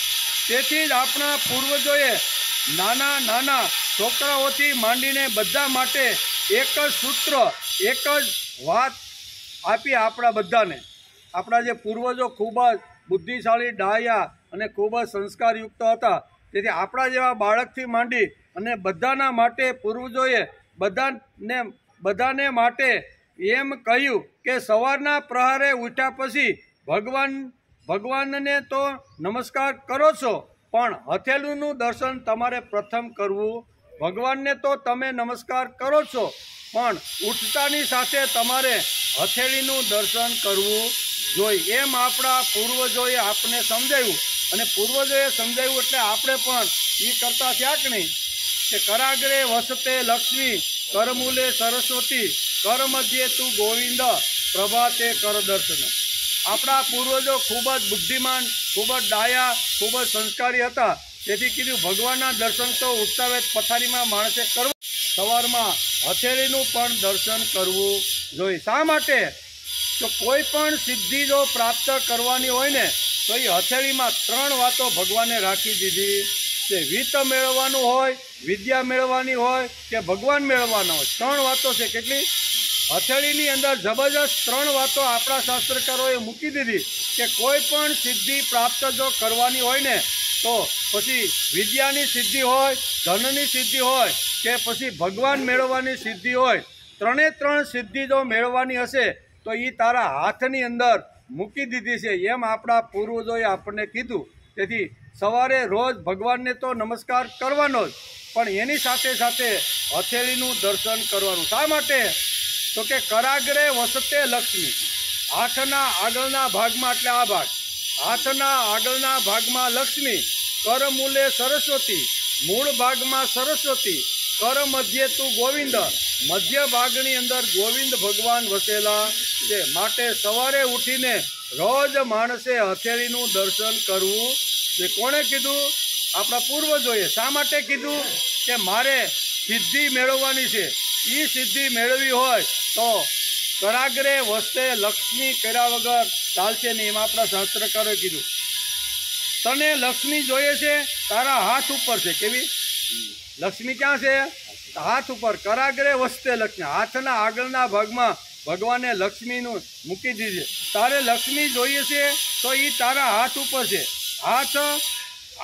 તેથી જ આપણા પૂર્વજોએ નાના નાના છોકરાઓથી માંડીને બધા માટે એક જ સૂત્ર, એક જ વાત આપી આપણા બધાને. આપણા જે પૂર્વજો ખૂબ જ બુદ્ધિશાળી, ડાયા અને ખૂબ જ સંસ્કારયુક્ત હતા. તેથી આપણા જેવા બાળકથી માંડી અને બધાના માટે પૂર્વજોએ બધાને માટે એમ કહ્યું કે સવારના પ્રહારે ઉઠ્યા પછી ભગવાનને તો નમસ્કાર કરો છો, પણ હથેળીનું દર્શન તમારે પ્રથમ કરવું. ભગવાનને તો તમે નમસ્કાર કરો છો, પણ ઉઠતાની સાથે તમારે હથેળીનું દર્શન કરવું જોઈએ. એમ આપણા પૂર્વજોએ આપને સમજાવ્યું અને પૂર્વજોએ સમજાવ્યું એટલે આપણે પણ એ કરતા થયા કે નહીં કે કરાગ્રે વસતે લક્ષ્મી, કરમૂલે સરસ્વતી, કર મધ્યે તું ગોવિંદ, પ્રભાતે કર દર્શન. આપણા પૂર્વજો ખૂબ જ બુદ્ધિમાન, ખૂબ જ ડાયા, ખૂબ જ સંસ્કારી હતા. તેથી કીધું ભગવાનના દર્શન તો ઉઠતા વેત પથારીમાં માણસે કરવું, સવારમાં હથેળીનું પણ દર્શન કરવું જોઈએ. શા માટે? તો કોઈ પણ સિદ્ધિ જો પ્રાપ્ત કરવાની હોય ને તો એ હથેળીમાં 3 વાતો ભગવાને રાખી દીધી છે. વિત્ત મેળવવાનું હોય, વિદ્યા મેળવવાની હોય કે ભગવાન મેળવવાના હોય, 3 વાતો છે. કેટલી? હથેળીની અંદર જબરજસ્ત 3 વાતો આપણા શાસ્ત્રકારોએ મૂકી દીધી કે કોઈ પણ સિદ્ધિ પ્રાપ્ત જો કરવાની હોય ને તો પછી વિદ્યાની સિદ્ધિ હોય, ધનની સિદ્ધિ હોય કે પછી ભગવાન મેળવવાની સિદ્ધિ હોય, 3 સિદ્ધિ જો મેળવવાની હશે તો એ તારા હાથની અંદર મૂકી દીધી છે. એમ આપણા પૂર્વજોએ આપણને કીધું. તેથી સવારે રોજ ભગવાનને તો નમસ્કાર કરવાનો જ, પણ એની સાથે સાથે હથેળીનું દર્શન કરવાનું. શા માટે? તો કે કરાગ્રે વસતે લક્ષ્મી. હાથના આગળના ભાગમાં, એટલે આ ભાગ, હાથના આગળના ભાગમાં લક્ષ્મી, કરમૂલે સરસ્વતી, મૂળ ભાગમાં સરસ્વતી, કર મધ્યે તું ગોવિંદ, મધ્ય ભાગની અંદર ગોવિંદ ભગવાન વસેલા છે. માટે સવારે ઉઠીને રોજ માણસે હથેળીનું દર્શન કરવું. જે કોણે કીધું? આપણા પૂર્વજોએ. શા માટે કીધું? કે મારે સિદ્ધિ મેળવવાની છે. એ સિદ્ધિ મેળવી હોય તો કરાગ્રે વસ્તે લક્ષ્મી કર્યા વગર ચાલશે નહીં. એમાં આપણા શાસ્ત્રકારોએ કીધું તને લક્ષ્મી જોઈએ છે, તારા હાથ ઉપર છે. કેવી લક્ષ્મી? ક્યાં છે? હાથ ઉપર. કરાગ્રે વસ્તે લક્ષ્મી. હાથના આગળના ભાગમાં ભગવાને લક્ષ્મીનું મૂકી દીધી. તારે લક્ષ્મી જોઈએ છે તો એ તારા હાથ ઉપર છે.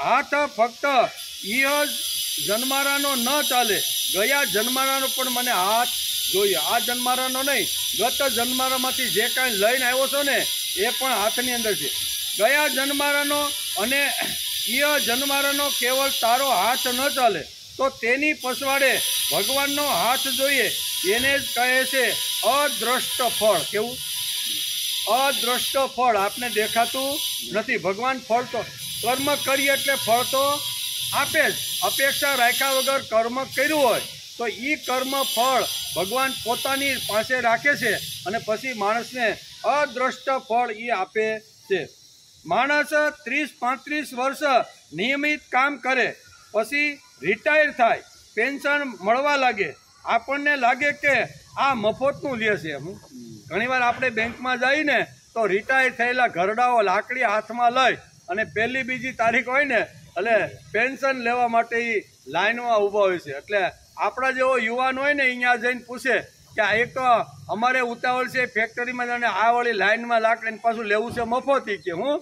હાથ ફક્ત ઈ જ જન્મારાનો ન ચાલે, ગયા જન્મારાનો પણ મને હાથ જોઈએ। આ જન્મારાનો નહીં, ગત જન્મારામાંથી જે કાંઈ લઈને આવ્યો છો ને એ પણ હાથની અંદર છે। ગયા જન્મારાનો અને ઈય જન્મારાનો કેવળ તારો હાથ ન ચાલે તો તેની પછવાડે ભગવાનનો હાથ જોઈએ, એને જ કહે છે અદ્રષ્ટ ફળ। કેવું? અદ્રષ્ટ ફળ, આપને દેખાતું નથી। ભગવાન ફળ તો કર્મ કરીએ એટલે ફળ તો આપે જ। અપેક્ષા રાખ્યા વગર કર્મ કર્યું હોય તો એ કર્મ ફળ ભગવાન પોતાની પાસે રાખે છે અને પછી માણસને અદ્રષ્ટ ફળ એ આપે છે। માણસ 30-35 વર્ષ નિયમિત કામ કરે, પછી રિટાયર થાય, પેન્શન મળવા લાગે, આપણને લાગે કે આ મફતનું લે છે। ઘણીવાર આપણે બેંકમાં જઈને તો રિટાયર થયેલા ઘરડાઓ લાકડી હાથમાં લઈ અને પહેલી બીજી તારીખ હોય ને એટલે પેન્શન લેવા માટે એ લાઈનમાં ઊભા હોય છે। એટલે આપણા જેવો યુવાન હોય ને અહીંયા જઈને પૂછે કે આ એક અમારે ઉતાવળ છે ફેક્ટરીમાં જઈને આ વળી લાઈનમાં લાકડીને પાછું લેવું છે મફત, કે હું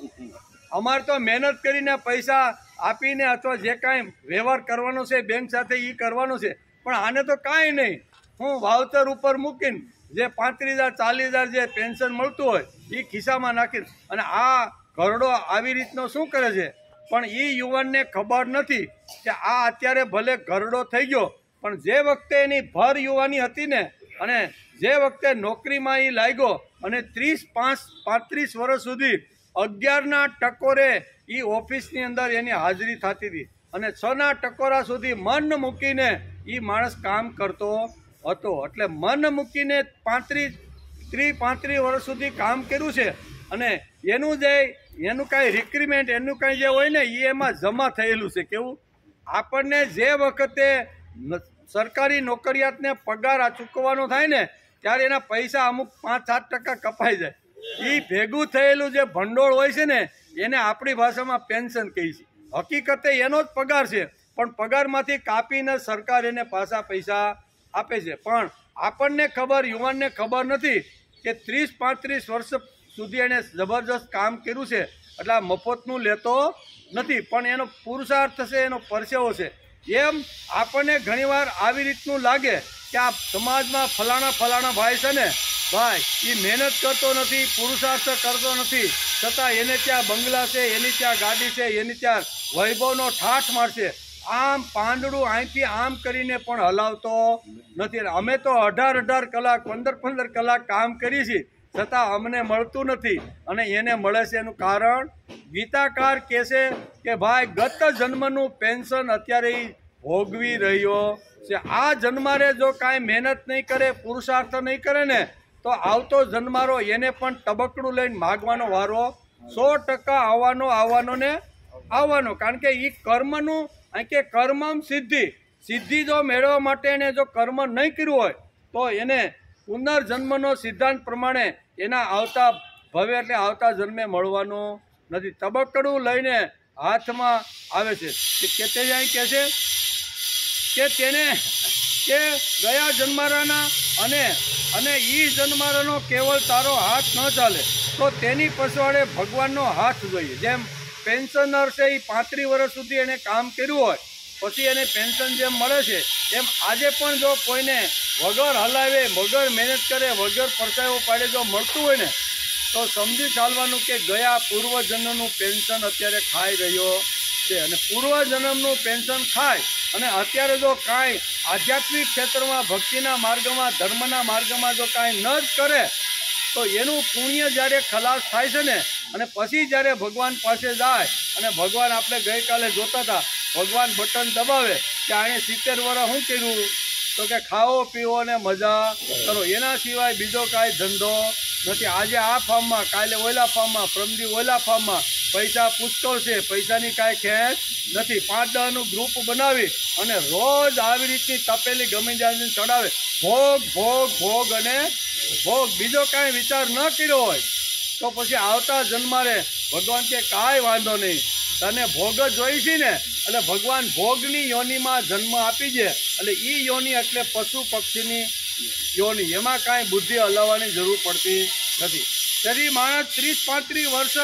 અમારે તો મહેનત કરીને પૈસા આપીને અથવા જે કાંઈ વ્યવહાર કરવાનો છે બેંક સાથે એ કરવાનો છે, પણ આને તો કાંઈ નહીં, હું વાવતર ઉપર મૂકીને જે 35,000-40,000 જે પેન્શન મળતું હોય એ ખિસ્સામાં નાખીને, અને આ ઘરડો આવી રીતનો શું કરે છે? પણ એ યુવાનને ખબર નથી કે આ અત્યારે ભલે ઘરડો થઈ ગયો પણ જે વખતે એની ભર યુવાની હતી ને અને જે વખતે નોકરીમાં એ લાગ્યો અને 30-35 વર્ષ સુધી 11ના ટકોરે એ ઓફિસની અંદર એની હાજરી થતી હતી અને 6ના ટકોરા સુધી મન મૂકીને એ માણસ કામ કરતો હતો। એટલે મન મૂકીને 30-35 વર્ષ સુધી કામ કર્યું છે અને એનું કાંઈ રિક્રુટમેન્ટ એનું કાંઈ જે હોય ને એ એમાં જમા થયેલું છે। કેવું? આપણને જે વખતે સરકારી નોકરિયાતને પગાર ચૂકવવાનો થાય ને ત્યારે એના પૈસા અમુક 5-7% કપાઈ જાય, એ ભેગું થયેલું જે ભંડોળ હોય છે ને એને આપણી ભાષામાં પેન્શન કહી છે। હકીકતે એનો જ પગાર છે પણ પગારમાંથી કાપીને સરકાર એને પાછા પૈસા આપે છે। પણ આપણને ખબર, યુવાનને ખબર નથી કે 30-35 વર્ષ સુધી એને જબરજસ્ત કામ કર્યું છે એટલે આ મફતનું લેતો નથી, પણ એનો પુરુષાર્થ છે, એનો પરસેવો છે। એમ આપણને ઘણીવાર આવી રીતનું લાગે કે આ સમાજમાં ફલાણા ભાઈ છે ને ભાઈ એ મહેનત કરતો નથી, પુરુષાર્થ કરતો નથી, છતાં એને ત્યાં બંગલા છે, એની ત્યાં ગાડી છે, એની ત્યાં વૈભવનો ઠાઠ મારશે, આમ પાંદડું અહીંથી આમ કરીને પણ હલાવતો નથી। અમે તો 18 કલાક 15 કલાક કામ કરીએ છીએ છતાં અમને મળતું નથી અને એને મળે છે। એનું કારણ ગીતાકાર કહે છે કે ભાઈ ગત જન્મનું પેન્શન અત્યારે ભોગવી રહ્યો છે। આ જન્મારે જો કાંઈ મહેનત નહીં કરે, પુરુષાર્થ નહીં કરે ને તો આવતો જન્મારો એને પણ તબકડું લઈને માગવાનો વારો 100% આવવાનો। કારણ કે એ કર્મનું કે કર્મમ સિદ્ધિ જો મેળવવા માટે એને જો કર્મ નહીં કર્યું હોય તો એને પુનર્જન્મનો સિદ્ધાંત પ્રમાણે એના આવતા ભવે એટલે આવતા જન્મે મળવાનું નથી। તબકડું લઈને હાથમાં આવે છે કે તે અહીં કહે છે કે તેને કે ગયા જન્મારાના અને ઈ જન્મારાનો કેવળ તારો હાથ ન ચાલે તો તેની પછવાડે ભગવાનનો હાથ જોઈએ। જેમ પેન્શનર છે એ 35 વર્ષ સુધી એને કામ કર્યું હોય પછી એને પેન્શન જેમ મળે છે એમ આજે પણ જો કોઈને વગર હલાવે, વગર મહેનત કરે, વગર પરસાવો પાડે જો મળતું હોય ને તો સમજી ચાલવાનું કે ગયા પૂર્વજન્મનું પેન્શન અત્યારે ખાઈ રહ્યો છે અને પૂર્વજન્મનું પેન્શન ખાય અને અત્યારે જો કાંઈ આધ્યાત્મિક ક્ષેત્રમાં, ભક્તિના માર્ગમાં, ધર્મના માર્ગમાં જો કાંઈ ન જ કરે તો એનું પુણ્ય જ્યારે ખલાસ થાય છે ને અને પછી જ્યારે ભગવાન પાસે જાય અને ભગવાન આપણે ગઈકાલે જોતા હતા ભગવાન બટન દબાવે કે આણે 70 વર્ષ શું કર્યું તો કે ખાઓ પીવો ને મજા કરો, એના સિવાય બીજો કાંઈ ધંધો નથી। આજે આ ફાર્મમાં, કાલે ઓલા ફાર્મમાં, પ્રમદી ઓલા ફાર્મમાં, પૈસા પુષ્કળ છે, પૈસાની કાંઈ ખેંચ નથી। 5-10નું ગ્રુપ બનાવી અને રોજ આવી રીતની તપેલી ગમે ત્યાં ચડાવે, ભોગ અને ભોગ, બીજો કાંઈ વિચાર ન કર્યો હોય તો પછી આવતા જન્મારે ભગવાન કે કાંઈ વાંધો નહીં, તને ભોગ જ જોઈ છે ને એટલે ભગવાન ભોગની યોનિમાં જન્મ આપી દે એટલે એ યોનિ એટલે પશુ પક્ષીની યોનિ, એમાં કાંઈ બુદ્ધિ હલાવવાની જરૂર પડતી નથી। તેથી માણસ 30-35 વર્ષ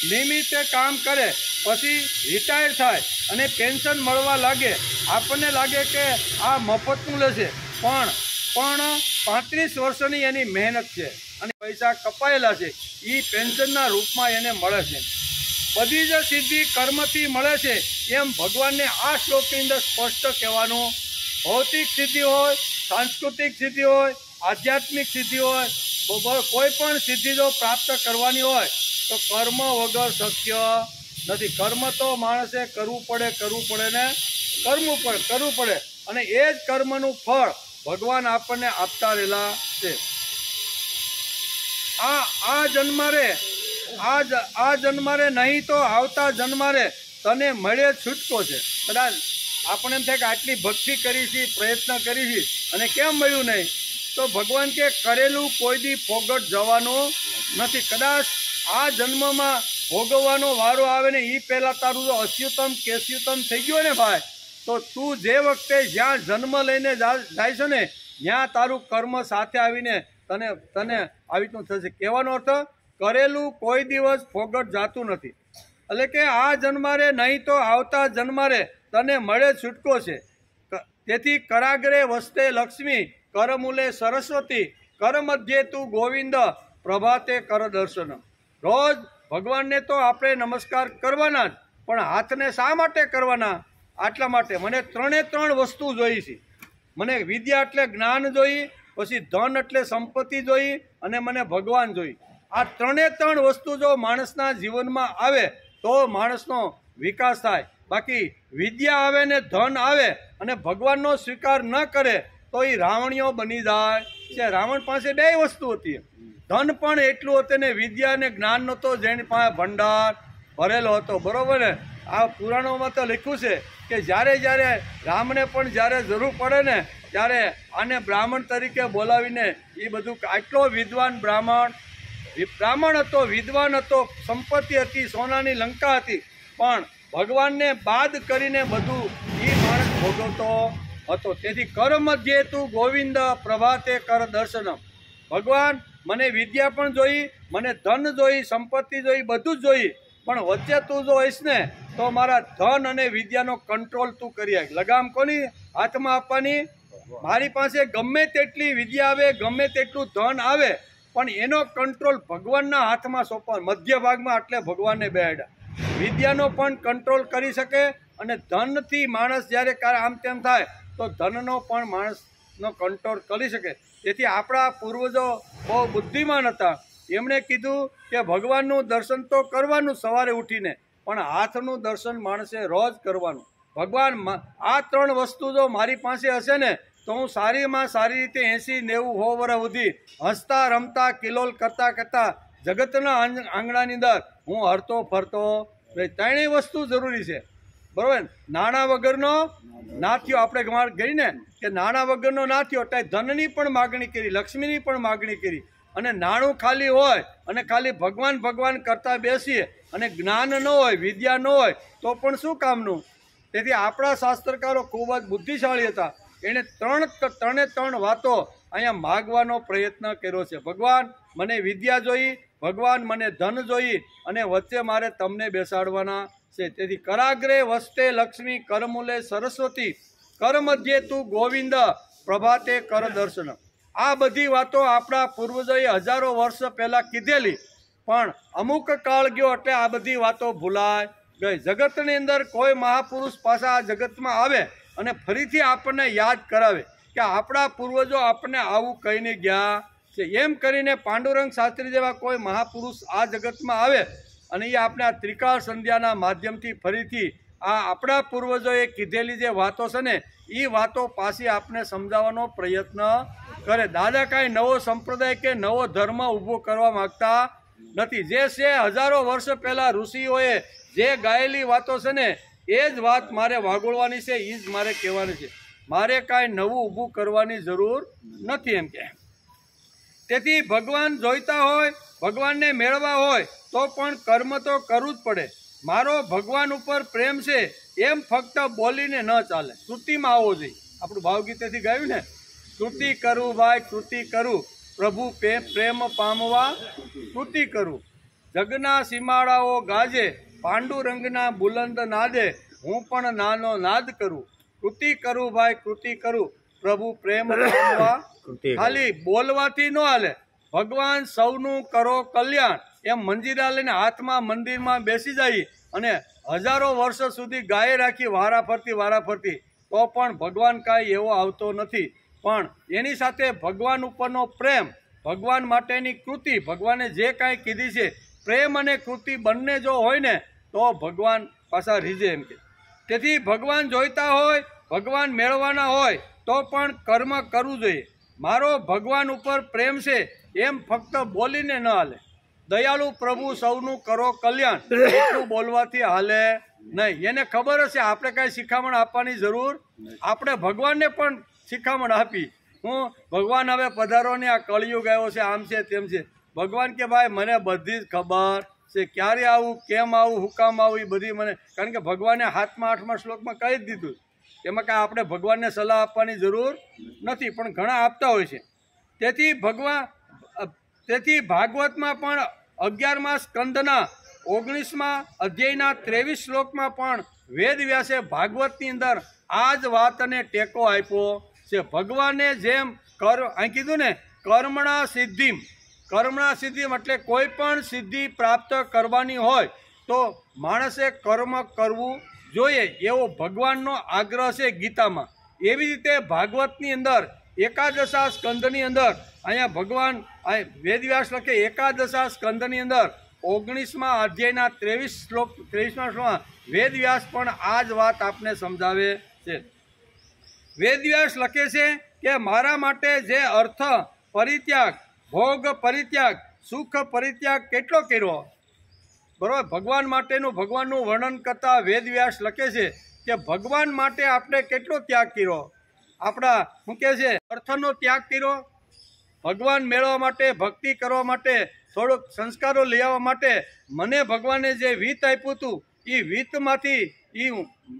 નિયમિત કામ કરે પછી રિટાયર થાય અને પેન્શન મળવા લાગે, આપણને લાગે કે આ મફતનું લેશે, પણ પણ 35 વર્ષની એની મહેનત છે અને પૈસા કપાયેલા છે એ પેન્શનના રૂપમાં એને મળે છે. બધી જ સિદ્ધિ કર્મથી મળે છે એમ ભગવાનને આ શ્લોકની અંદર સ્પષ્ટ કહેવાનું. ભૌતિક સિદ્ધિ હોય, સાંસ્કૃતિક સિદ્ધિ હોય, આધ્યાત્મિક સિદ્ધિ હોય, કોઈ પણ સિદ્ધિ જો પ્રાપ્ત કરવાની હોય તો કર્મ વગર શક્ય નથી. કર્મ તો માણસે કરવું પડે ને કરવું પડે અને એ જ કર્મનું ફળ ભગવાન આપણને આપતા રહેલા છે. આ જન્મારે નહીં તો આવતા જન્મારે તને મળે છૂટકો છે. કદાચ આપણે એમ થાય કે આટલી ભક્તિ કરી છે, પ્રયત્ન કરી છે અને કેમ મળ્યું નહીં, તો ભગવાન કે કરેલું કોઈ દી ફોગટ જવાનું નથી. કદાચ આ જન્મમાં ભોગવવાનો વારો આવે ને એ પહેલાં તારું જો અસ્યુતમ કેસ્યુતમ થઈ ગયો ને ભાઈ, તો તું જે વખતે જ્યાં જન્મ લઈને જાય છે ને ત્યાં તારું કર્મ સાથે આવીને તને આવી રીતનું થશે. કહેવાનો અર્થ કરેલું કોઈ દિવસ ફોગટ જાતું નથી. એટલે કે આ જન્મારે નહીં તો આવતા જન્મારે તને મળે છૂટકો છે. તેથી કરાગ્રે વસ્તે લક્ષ્મી, કરમૂલે સરસ્વતી, કર મધ્યે તું ગોવિંદ, પ્રભાતે કર દર્શન. રોજ ભગવાનને તો આપણે નમસ્કાર કરવાના જ, પણ હાથને શા માટે કરવાના? આટલા માટે મને 3 વસ્તુ જોઈ છે. મને વિદ્યા એટલે જ્ઞાન જોઈ, પછી ધન એટલે સંપત્તિ જોઈ અને મને ભગવાન જોઈ. આ 3 વસ્તુ જો માણસના જીવનમાં આવે તો માણસનો વિકાસ થાય. બાકી વિદ્યા આવે ને ધન આવે અને ભગવાનનો સ્વીકાર ન કરે તો એ રાવણીઓ બની જાય છે. રાવણ પાસે 2 વસ્તુ હતી, ધન પણ એટલું હતું ને વિદ્યા અને જ્ઞાન નહોતો, જેની પાસે ભંડાર ભરેલો હતો. બરોબર ને? આ પુરાણોમાં તો લખ્યું છે કે જ્યારે રામને પણ જ્યારે જરૂર પડે ને ત્યારે આને બ્રાહ્મણ તરીકે બોલાવીને એ બધું, આટલો વિદ્વાન બ્રાહ્મણ હતો, વિદ્વાન હતો, સંપત્તિ હતી, સોનાની લંકા હતી, પણ ભગવાનને બાદ કરીને બધું એ માણસ ભોગવતો હતો. તેથી કર મધ્યે તું ગોવિંદ, પ્રભાતે કર દર્શનમ. ભગવાન મને વિદ્યા પણ જોઈ, મને ધન જોઈ, સંપત્તિ જોઈ, બધું જ જોઈ, પણ વચ્ચે તું જો હોઈશ ને તો મારા ધન અને વિદ્યાનો કંટ્રોલ તું કરી આપ. લગામ કોની હાથમાં આપવાની? મારી પાસે ગમે તેટલી વિદ્યા આવે, ગમે તેટલું ધન આવે, પણ એનો કંટ્રોલ ભગવાનના હાથમાં સોંપવાનો. મધ્ય ભાગમાં એટલે ભગવાનને બેહાડ્યા. વિદ્યાનો પણ કંટ્રોલ કરી શકે અને ધનથી માણસ જ્યારે આમ તેમ થાય તો ધનનો પણ માણસનો કંટ્રોલ કરી શકે. તેથી આપણા પૂર્વજો બહુ બુદ્ધિમાન હતા. એમણે કીધું કે ભગવાનનું દર્શન તો કરવાનું સવારે ઉઠીને, પણ હાથનું દર્શન માણસે રોજ કરવાનું. ભગવાન આ 3 વસ્તુ જો મારી પાસે હશે ને તો હું સારીમાં સારી રીતે 80-90 વર્ષ સુધી હસતા રમતા કિલોલ કરતા જગતના આંગણાની અંદર હું હરતો ફરતો. 3 વસ્તુ જરૂરી છે. બરાબર? નાણાં વગરનો ના થયો. આપણે ગઈ ને કે નાણાં વગરનો ના થયો, એટલે ધનની પણ માગણી કરી, લક્ષ્મીની પણ માગણી કરી, અને નાણું ખાલી હોય અને ખાલી ભગવાન કરતા બેસીએ અને જ્ઞાન ન હોય, વિદ્યા ન હોય તો પણ શું કામનું? તેથી આપણા શાસ્ત્રકારો ખૂબ જ બુદ્ધિશાળી હતા. એણે 3 વાતો અહીંયા માગવાનો પ્રયત્ન કર્યો છે. ભગવાન મને વિદ્યા જોઈ, ભગવાન મને ધન જોઈ અને વચ્ચે મારે તમને બેસાડવાના છે. તેથી કરાગ્રે વસ્તે લક્ષ્મી, કરમૂલે સરસ્વતી, કર મધ્યે તું ગોવિંદ, પ્રભાતે કર દર્શન. આ બધી વાતો આપણા પૂર્વજોએ હજારો વર્ષ પહેલાં કીધેલી, પણ અમુક કાળ ગયો એટલે આ બધી વાતો ભૂલાઈ ગઈ. જગતની અંદર કોઈ મહાપુરુષ પાછા આ જગતમાં આવે અને ફરીથી આપણને યાદ કરાવે કે આપણા પૂર્વજો આપણને આવું કહીને ગયા છે. એમ કરીને પાંડુરંગ શાસ્ત્રી જેવા કોઈ મહાપુરુષ આ જગતમાં આવે અને એ આપણે આ ત્રિકાળ સંધ્યાના માધ્યમથી ફરીથી આ આપણા પૂર્વજોએ કીધેલી જે વાતો છે ને એ વાતો પાછી આપણે સમજાવવાનો પ્રયત્ન કરે. દાદા કાંઈ નવો સંપ્રદાય કે નવો ધર્મ ઊભો કરવા માગતા નથી. જે છે હજારો વર્ષ પહેલાં ઋષિઓએ જે ગાયેલી વાતો છે ને એ જ વાત મારે વાગોળવાની છે, એ જ મારે કહેવાની છે. મારે કાંઈ નવું ઊભું કરવાની જરૂર નથી એમ કે. તેથી ભગવાન જોઈતા હોય, ભગવાનને મેળવા હોય તો પણ કર્મ તો કરવું જ પડે. મારો ભગવાન ઉપર પ્રેમ છે એમ ફક્ત બોલીને ન ચાલે, કૃતિમાં આવવો જોઈએ. આપણું ભાવગીતેથી ગાયું ને, કૃતિ કરું ભાઈ કૃતિ કરું, પ્રભુ પ્રેમ પામવા કૃતિ કરું. જગના સીમાડાઓ ગાજે, પાંડુરંગના બુલંદ નાદે, હું પણ નાનો નાદ કરું. કૃતિ કરું ભાઈ કૃતિ કરું, પ્રભુ પ્રેમ પામવા ખાલી બોલવાથી ન હાલે. ભગવાન સૌનું કરો કલ્યાણ એમ મંજીરા લઈને હાથમાં મંદિરમાં બેસી જાય અને હજારો વર્ષો સુધી ગાયે રાખી વારા ફરતી તો પણ ભગવાન કાંઈ એવો આવતો નથી. પણ એની સાથે ભગવાન ઉપરનો પ્રેમ, ભગવાન માટેની કૃતિ, ભગવાને જે કાંઈ કીધી છે પ્રેમ અને કૃતિ બંને જો હોય ને તો ભગવાન પાછા રીઝે એમ કે. તેથી ભગવાન જોઈતા હોય, ભગવાન મેળવવાના હોય તો પણ કર્મ કરવું જોઈએ. મારો ભગવાન ઉપર પ્રેમ છે એમ ફક્ત બોલીને ન હાલે. દયાળુ પ્રભુ સૌનું કરો કલ્યાણ એટલું બોલવાથી હાલે નહીં. એને ખબર હશે આપણે કાંઈ શિખામણ આપવાની જરૂર, આપણે ભગવાનને પણ શિખામણ આપી. હું ભગવાન હવે પધારો ને આ કળિયુગ આવ્યો છે, આમ છે તેમ છે. ભગવાન કે ભાઈ મને બધી જ ખબર છે, ક્યારે આવું, કેમ આવું, હું કામ આવું, એ બધી મને, કારણ કે ભગવાને 7મા 8મા શ્લોકમાં કહી જ દીધું. એમાં કાંઈ આપણે ભગવાનને સલાહ આપવાની જરૂર નથી, પણ ઘણા આપતા હોય છે. તેથી ભાગવતમાં પણ 11મા સ્કંદના 19મા અધ્યાયના 23 શ્લોકમાં પણ વેદ વ્યાસે ભાગવતની અંદર આ જ વાતને ટેકો આપ્યો છે. ભગવાને જેમ અહીં કીધું ને કર્મણા સિદ્ધિમ એટલે કોઈ પણ સિદ્ધિ પ્રાપ્ત કરવાની હોય તો માણસે કર્મ કરવું જોઈએ એવો ભગવાનનો આગ્રહ છે ગીતામાં. એવી રીતે ભાગવતની અંદર 11 સ્કંદની અંદર અહીંયા ભગવાન વેદવ્યાસ લખે 11 સ્કંદની અંદર 19મા અધ્યાયના 23મા શ્લોકમાં વેદવ્યાસ પણ આ જ વાત આપને સમજાવે છે. વેદવ્યાસ લખે છે કે મારા માટે જે અર્થ પરિત્યાગ, ભોગ પરિત્યાગ, સુખ પરિત્યાગ કેટલો કર્યો. બરાબર, ભગવાન માટેનું ભગવાનનું વર્ણન કરતા વેદવ્યાસ લખે છે કે ભગવાન માટે આપણે કેટલો ત્યાગ કર્યો. આપણા શું કહે છે, અર્થનો ત્યાગ કર્યો, ભગવાન મેળવવા માટે, ભક્તિ કરવા માટે, થોડોક સંસ્કારો લઈ આવવા માટે મને ભગવાને જે વિત્ત આપ્યું હતું એ વિત્તમાંથી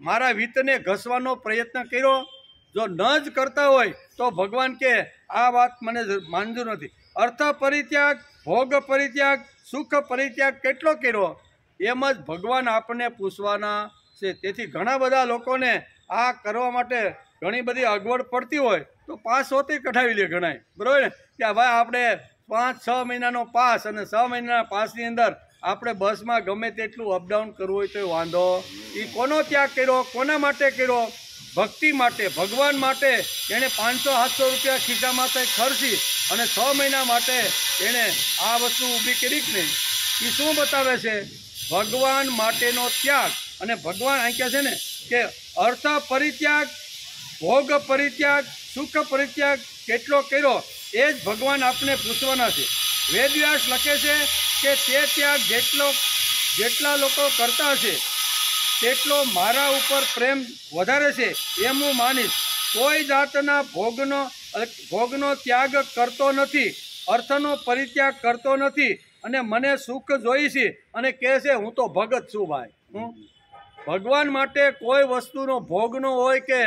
મારા વિત્તને ઘસવાનો પ્રયત્ન કર્યો. જો ન જ કરતા હોય તો ભગવાન કે આ વાત મને મંજૂર નથી. અર્થ પરિત્યાગ, ભોગ પરિત્યાગ, સુખ પરિત્યાગ કેટલો કર્યો એમ જ ભગવાન આપણને પૂછવાના છે. તેથી ઘણા બધા લોકોને આ કરવા માટે ઘણી બધી અગવડ પડતી હોય તો પાસ હોતી કઢાવી લે ઘણાય, બરાબર ને, કે ભાઈ આપણે 5-6 મહિનાનો પાસ અને 6 મહિનાના પાસની અંદર આપણે બસમાં ગમે તેટલું અપડાઉન કરવું હોય તો વાંધો. એ કોનો ત્યાગ કર્યો, કોના માટે કર્યો? ભક્તિ માટે, ભગવાન માટે. એણે 500-700 રૂપિયા ખિસ્સામાંથી ખર્ચી અને 6 મહિના માટે એણે આ વસ્તુ ઊભી કરી જ નહીં. એ શું બતાવે છે? ભગવાન માટેનો ત્યાગ. અને ભગવાન અહીં કહે છે ને કે અર્થ પરિત્યાગ, ભોગ પરિત્યાગ, સુખ પરિત્યાગ કેટલો કર્યો એ જ ભગવાન આપને પૂછવાના છે. વેદવ્યાસ લખે છે કે તે ત્યાગ જેટલા લોકો કરતા હશે તેટલો મારા ઉપર પ્રેમ વધારે છે એમ હું માનીશ. કોઈ જાતના ભોગનો ત્યાગ કરતો નથી, અર્થનો પરિત્યાગ કરતો નથી અને મને સુખ જોઈ છે અને કહે છે હું તો ભગત છું. ભાઈ, હું ભગવાન માટે કોઈ વસ્તુનો ભોગનો હોય કે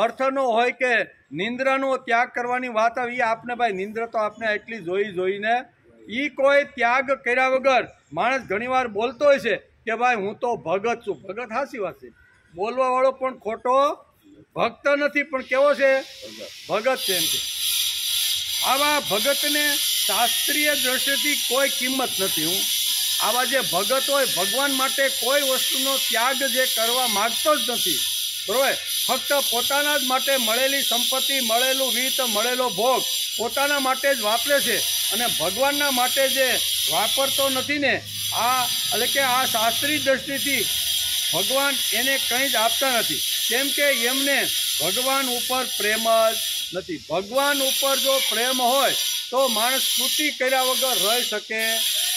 અર્થનો હોય કે નિંદ્રાનો ત્યાગ કરવાની વાત આવી. આપને ભાઈ નિંદ્રા તો આપણે એટલી જોઈને એ કોઈ ત્યાગ કર્યા વગર માણસ ઘણીવાર બોલતો હોય છે કે ભાઈ હું તો ભગત છું. ભગત હાચી વાત છે, બોલવા વાળો પણ ખોટો ભક્ત નથી પણ કેવો છે? ભગત છે એમ છે. આવા ભગતને શાસ્ત્રીય દ્રષ્ટિથી કોઈ કિંમત નથી. આવા જે ભગત હોય ભગવાન માટે કોઈ વસ્તુનો ત્યાગ જે કરવા માગતો જ નથી, બરોબર, ફક્ત પોતાના જ માટે મળેલી સંપત્તિ, મળેલું વિત્ત, મળેલો ભોગ પોતાના માટે જ વાપરે છે અને ભગવાનના માટે જે વાપરતો નથી ને એટલે કે આ શાસ્ત્રીય દ્રષ્ટિથી ભગવાન એને કંઈ જ આપતા નથી. કેમ કે એમને ભગવાન ઉપર પ્રેમ જ નથી. ભગવાન ઉપર જો પ્રેમ હોય તો માણસ સ્તુતિ કર્યા વગર રહી શકે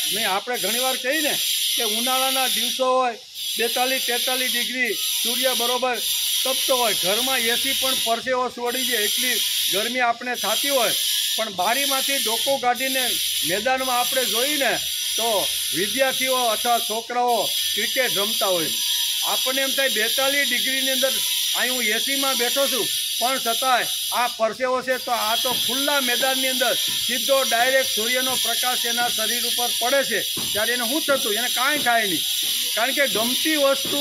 નહીં. આપણે ઘણીવાર કહીએ ને કે ઉનાળાના દિવસો હોય 42-43 ડિગ્રી, સૂર્ય બરોબર તપતો હોય, ઘરમાં એસી પણ પરસેવો છોડી જાય એટલી ગરમી આપણે થતી હોય, પણ બારીમાંથી ડોકો કાઢીને મેદાનમાં આપણે જોઈને તો વિદ્યાર્થીઓ અથવા છોકરાઓ ક્રિકેટ રમતા હોય. આપણને એમ થાય 42 ડિગ્રીની અંદર અહીં હું એસીમાં બેઠો છું પણ છતાંય આ પરસેવો છે તો આ તો ખુલ્લા મેદાનની અંદર સીધો ડાયરેક્ટ સૂર્યનો પ્રકાશ એના શરીર ઉપર પડે છે ત્યારે એને શું થતું? એને કાંઈ થાય નહીં. કારણ કે ગમતી વસ્તુ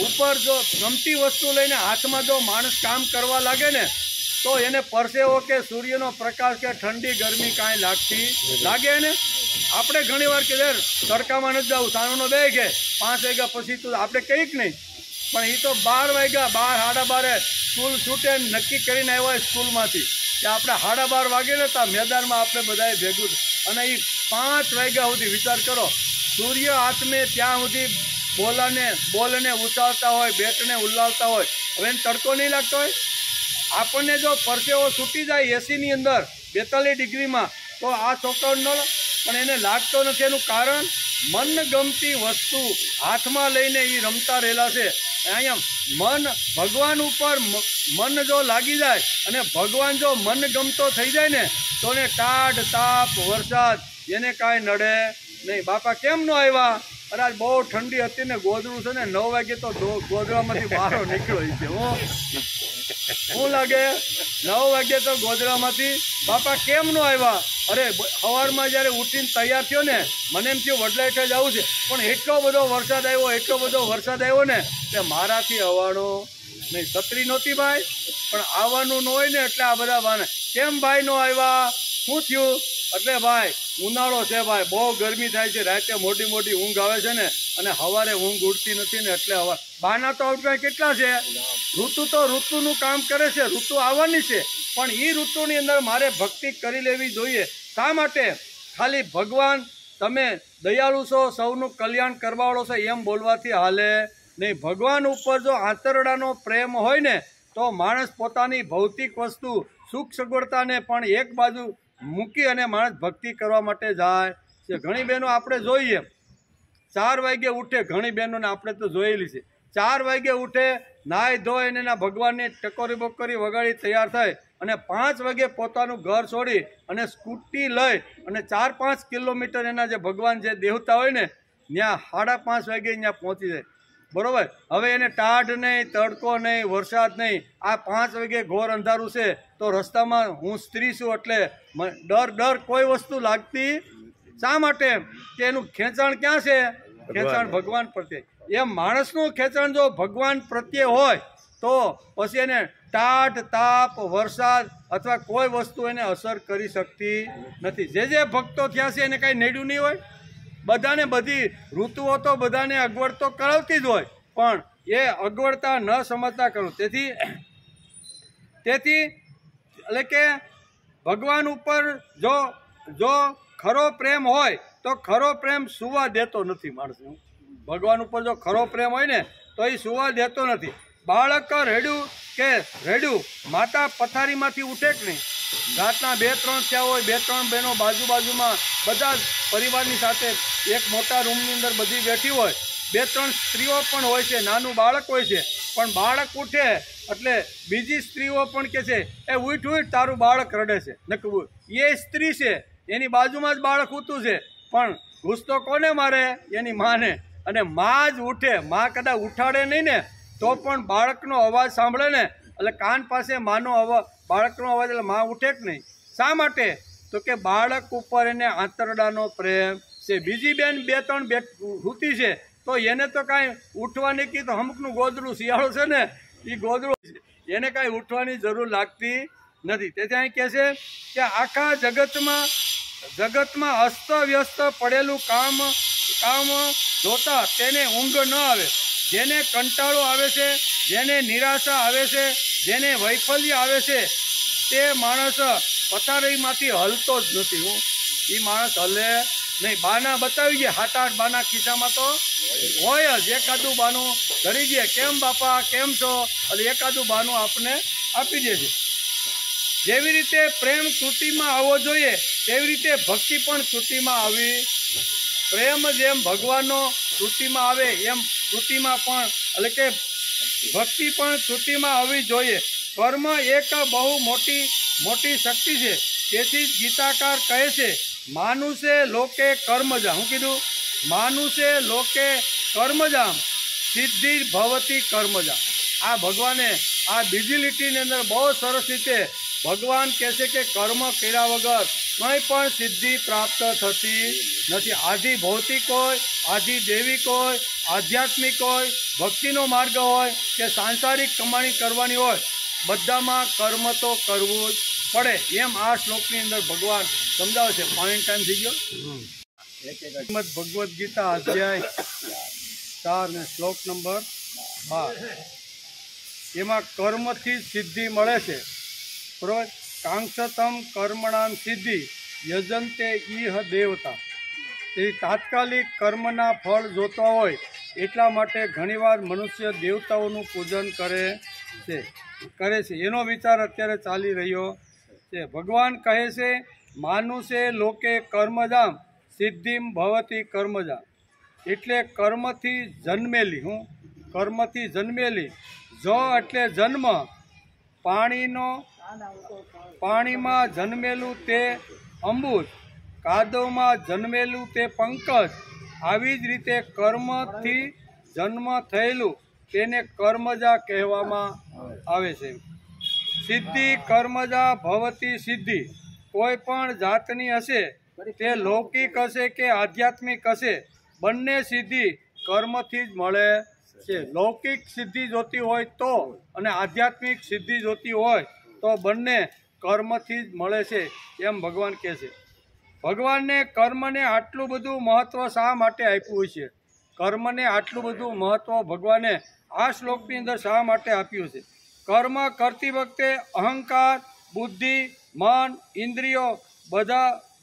ઉપર જો ગમતી વસ્તુ લઈને હાથમાં જો માણસ કામ કરવા લાગે ને તો એને પરસેવો કે સૂર્યનો પ્રકાશ કે ઠંડી ગરમી કાંઈ લાગે ને. આપણે ઘણી વાર કે તડકામાં નથી જવું, સાંજનો 2 કે 5 વાગ્યા પછી તો આપણે કંઈક નહીં, પણ એ તો 12 વાગ્યા 12 સાડા 12 સ્કૂલ છૂટે નક્કી કરીને આવ્યા હોય સ્કૂલમાંથી કે આપણે 12:30 વાગે ને ત્યાં મેદાનમાં આપણે બધાએ ભેગું, અને એ 5 વાગ્યા સુધી વિચાર કરો, સૂર્ય હાથમે ત્યાં સુધી બોલને ઉછાળતા હોય, બેટને ઉલ્લાવતા હોય. હવે એને તડકો નહીં લાગતો હોય? આપણને જો પરસેવો છૂટી જાય એસીની અંદર 42 ડિગ્રીમાં, તો આ છોકરાઓ ન, પણ એને લાગતો નથી. એનું કારણ મનગમતી વસ્તુ હાથમાં લઈને એ રમતા રહેલા છે. અહીંયા ભગવાન ઉપર મન જો લાગી જાય અને ભગવાન જો મનગમતો થઈ જાય ને, તો ને ટાઢ તાપ વરસાદ એને કાંઈ નડે નહીં. બાપા કેમ ન આવ્યા? અરે આજ બહુ ઠંડી હતી ને, ગોદડું છે ને 9 વાગે તો ગોદડામાંથી બહાર નીકળ્યો છે. શું લાગે? 9 વાગે તો ગોદડામાંથી. બાપા કેમ ન આવ્યા? અરે સવારમાં જ્યારે ઉઠીને તૈયાર થયો ને, મને એમ થયું વડલાઈઠે જવું છે, પણ એટલો બધો વરસાદ આવ્યો ને કે મારાથી આવવાનો નહીં. છત્રી નહોતી ભાઈ, પણ આવવાનું ન હોય ને એટલે આ બધા બાને. કેમ ભાઈ ન આવ્યા? શું થયું? એટલે ભાઈ ઉનાળો છે ભાઈ, બહુ ગરમી થાય છે, રાતે મોટી ઊંઘ આવે છે ને, અને સવારે ઊંઘ ઉડતી નથી ને, એટલે હવે બાના તો અભિપ્રાય કેટલા છે? ઋતુ તો ઋતુનું કામ કરે છે, ઋતુ આવવાની છે, પણ એ ઋતુની અંદર મારે ભક્તિ કરી લેવી જોઈએ. શા માટે? ખાલી ભગવાન તમે દયાળુ છો, સૌનું કલ્યાણ કરવાવાળો છે એમ બોલવાથી હાલે નહીં. ભગવાન ઉપર જો આંતરડાનો પ્રેમ હોય ને, તો માણસ પોતાની ભૌતિક વસ્તુ સુખ સગવડતાને પણ એક બાજુ મૂકી અને માણસ ભક્તિ કરવા માટે જાય છે. ઘણી બહેનો આપણે જોઈએ 4 વાગે ઉઠે, ઘણી બહેનોને આપણે તો જોયેલી છે, 4 વાગે ઉઠે, નાહી ધોઈને એના ભગવાનની ટકોરી બકોરી વગાડી તૈયાર થાય અને 5 વાગે પોતાનું ઘર છોડી અને સ્કૂટી લઈ અને 4-5 કિલોમીટર એના જે ભગવાન જે દેવતા હોય ને ત્યાં 5:30 વાગે ત્યાં પહોંચી જાય. બરોબર? હવે એને ટાઢ નહીં, તડકો નહીં, વરસાદ નહીં, આ 5 વાગે ઘોર અંધારું છે, તો રસ્તામાં હું સ્ત્રી છું એટલે ડર કોઈ વસ્તુ લાગતી. શા માટે? કે એનું ખેંચાણ ક્યાં છે? ખેંચાણ ભગવાન પ્રત્યે. એમ માણસનું ખેંચાણ જો ભગવાન પ્રત્યે હોય તો પછી એને ટાઢ તાપ વરસાદ અથવા કોઈ વસ્તુ એને અસર કરી શકતી નથી. જે ભક્તો થયા છે એને કાંઈ નડ્યું નહીં હોય? બધાને બધી ઋતુઓ તો બધાને અગવડ તો કરાવતી જ હોય, પણ એ અગવડતા ન સમજતા કરું. તેથી એટલે કે ભગવાન ઉપર જો ખરો પ્રેમ હોય તો ખરો પ્રેમ સુવા દેતો નથી માણસને. ભગવાન ઉપર જો ખરો પ્રેમ હોય ને તો એ સુવા દેતો નથી. બાળક રેડ્યું માતા પથારીમાંથી ઉઠે કે નહીં? રાતના 2-3 થયા હોય, 2-3 બહેનો બાજુમાં બધા જ પરિવારની સાથે એક મોટા રૂમની અંદર બધી બેઠી હોય, 2-3 સ્ત્રીઓ પણ હોય છે, નાનું બાળક હોય છે, પણ બાળક ઉઠે એટલે બીજી સ્ત્રીઓ પણ કહે છે એ ઉઠ તારું બાળક રડે છે. નકવું એ સ્ત્રી છે, એની બાજુમાં જ બાળક ઊતું છે, પણ ગુસ્સો કોને મારે? એની માને. અને માં જ ઉઠે, માં કદાચ ઉઠાડે નહીં ને તો પણ બાળકનો અવાજ સાંભળે ને એટલે કાન પાસે માનો અવાજ, બાળકનો અવાજ એટલે માં ઉઠે કે નહીં? શા માટે? તો કે બાળક ઉપર એને આંતરડાનો પ્રેમ છે. બીજી બેન 2-3 સૂતી છે તો એને તો કાંઈ ઉઠવાની કી, તો અમુકનું ગોદડું શિયાળો છે ને એ ગોદડું, એને કાંઈ ઉઠવાની જરૂર લાગતી નથી. તેથી અહીં કહે છે કે આખા જગતમાં અસ્તવ્યસ્ત પડેલું કામ જોતા તેને ઊંઘ ન આવે. જેને કંટાળો આવે છે, જેને નિરાશા આવે છે, જેને વૈફલ્ય આવે છે, તે માણસ પથારીમાંથી હલતો જ નથી. એ માણસ હલે નહીં. બાના બતાવી ગયા, 7-8 બાના ખિસ્સામાં તો હોય જ. એકાદું બાનું ધરી ગયા, કેમ બાપા કેમ છો, એટલે એકાદું બાનું આપણે આપી દે છે. જેવી રીતે પ્રેમ કૃતિમાં આવવો જોઈએ તેવી રીતે ભક્તિ પણ કૃતિમાં આવી. પ્રેમ જેમ ભગવાનનો કૃતિમાં આવે એમ કૃતિમાં પણ એટલે કે ભક્તિ પણ કૃતિમાં આવવી જોઈએ. કર્મ એક બહુ મોટી શક્તિ છે. તેથી જ ગીતાકાર કહે છે માનુષે લોકે કર્મજામ. હું કીધું? માનુષે લોકે કર્મજામ સિદ્ધિ ભવતી કર્મજામ. આ ભગવાને આ બીજી લીટીની અંદર બહુ સરસ રીતે ભગવાન કહે છે કે કર્મ કર્યા વગર કંઈ પણ સિદ્ધિ પ્રાપ્ત થતી નથી. આધિ ભૌતિક હોય, આધિ દૈવિક હોય, આધ્યાત્મિક હોય, ભક્તિનો માર્ગ હોય કે સાંસારિક કમાણી કરવાની હોય, બધામાં કર્મ તો કરવું જ પડે એમ આ શ્લોકની અંદર ભગવાન સમજાવે છે. પાણી ટાઈમ થઈ ગયો. શ્રીમદ ભગવદ્ ગીતા અધ્યાય 4 ને શ્લોક નંબર 12 એમાં કર્મથી સિદ્ધિ મળે છે. બરોબર. કાંક્ષતમ કર્મણામ સિદ્ધિ યજંતે ઇહ દેવતા. એ તાત્કાલિક કર્મના ફળ જોતા હોય એટલા માટે ઘણીવાર મનુષ્ય દેવતાઓનું પૂજન કરે છે. એનો વિચાર અત્યારે ચાલી રહ્યો છે. ભગવાન કહે છે માનુષે લોકે કર્મજામ સિદ્ધિમ ભવતી કર્મજા. એટલે કર્મથી જન્મેલી કર્મથી જન્મેલી. જ એટલે જન્મ, પાણીમાં જન્મેલું તે અંબુજ, કાદવમાં જન્મેલું તે પંકજ. આવી જ રીતે કર્મથી જન્મ થયેલું તેને કર્મજા કહેવામાં આવે છે. સિદ્ધિ કર્મજા ભવતી સિદ્ધિ કોઈ પણ જાતની હશે, તે લૌકિક હશે કે આધ્યાત્મિક હશે, બંને સિદ્ધિ કર્મથી જ મળે છે. લૌકિક સિદ્ધિ જોતી હોય તો અને આધ્યાત્મિક સિદ્ધિ જોતી હોય તો બંને કર્મથી જ મળે છે એમ ભગવાન કહે છે. ભગવાનને કર્મને આટલું બધું મહત્વ શા માટે આપ્યું છે? કર્મને આટલું બધું મહત્વ ભગવાને આ શ્લોકની અંદર શા માટે આપ્યું છે? કર્મ કરતી વખતે અહંકાર, બુદ્ધિ, મન, ઇન્દ્રિયો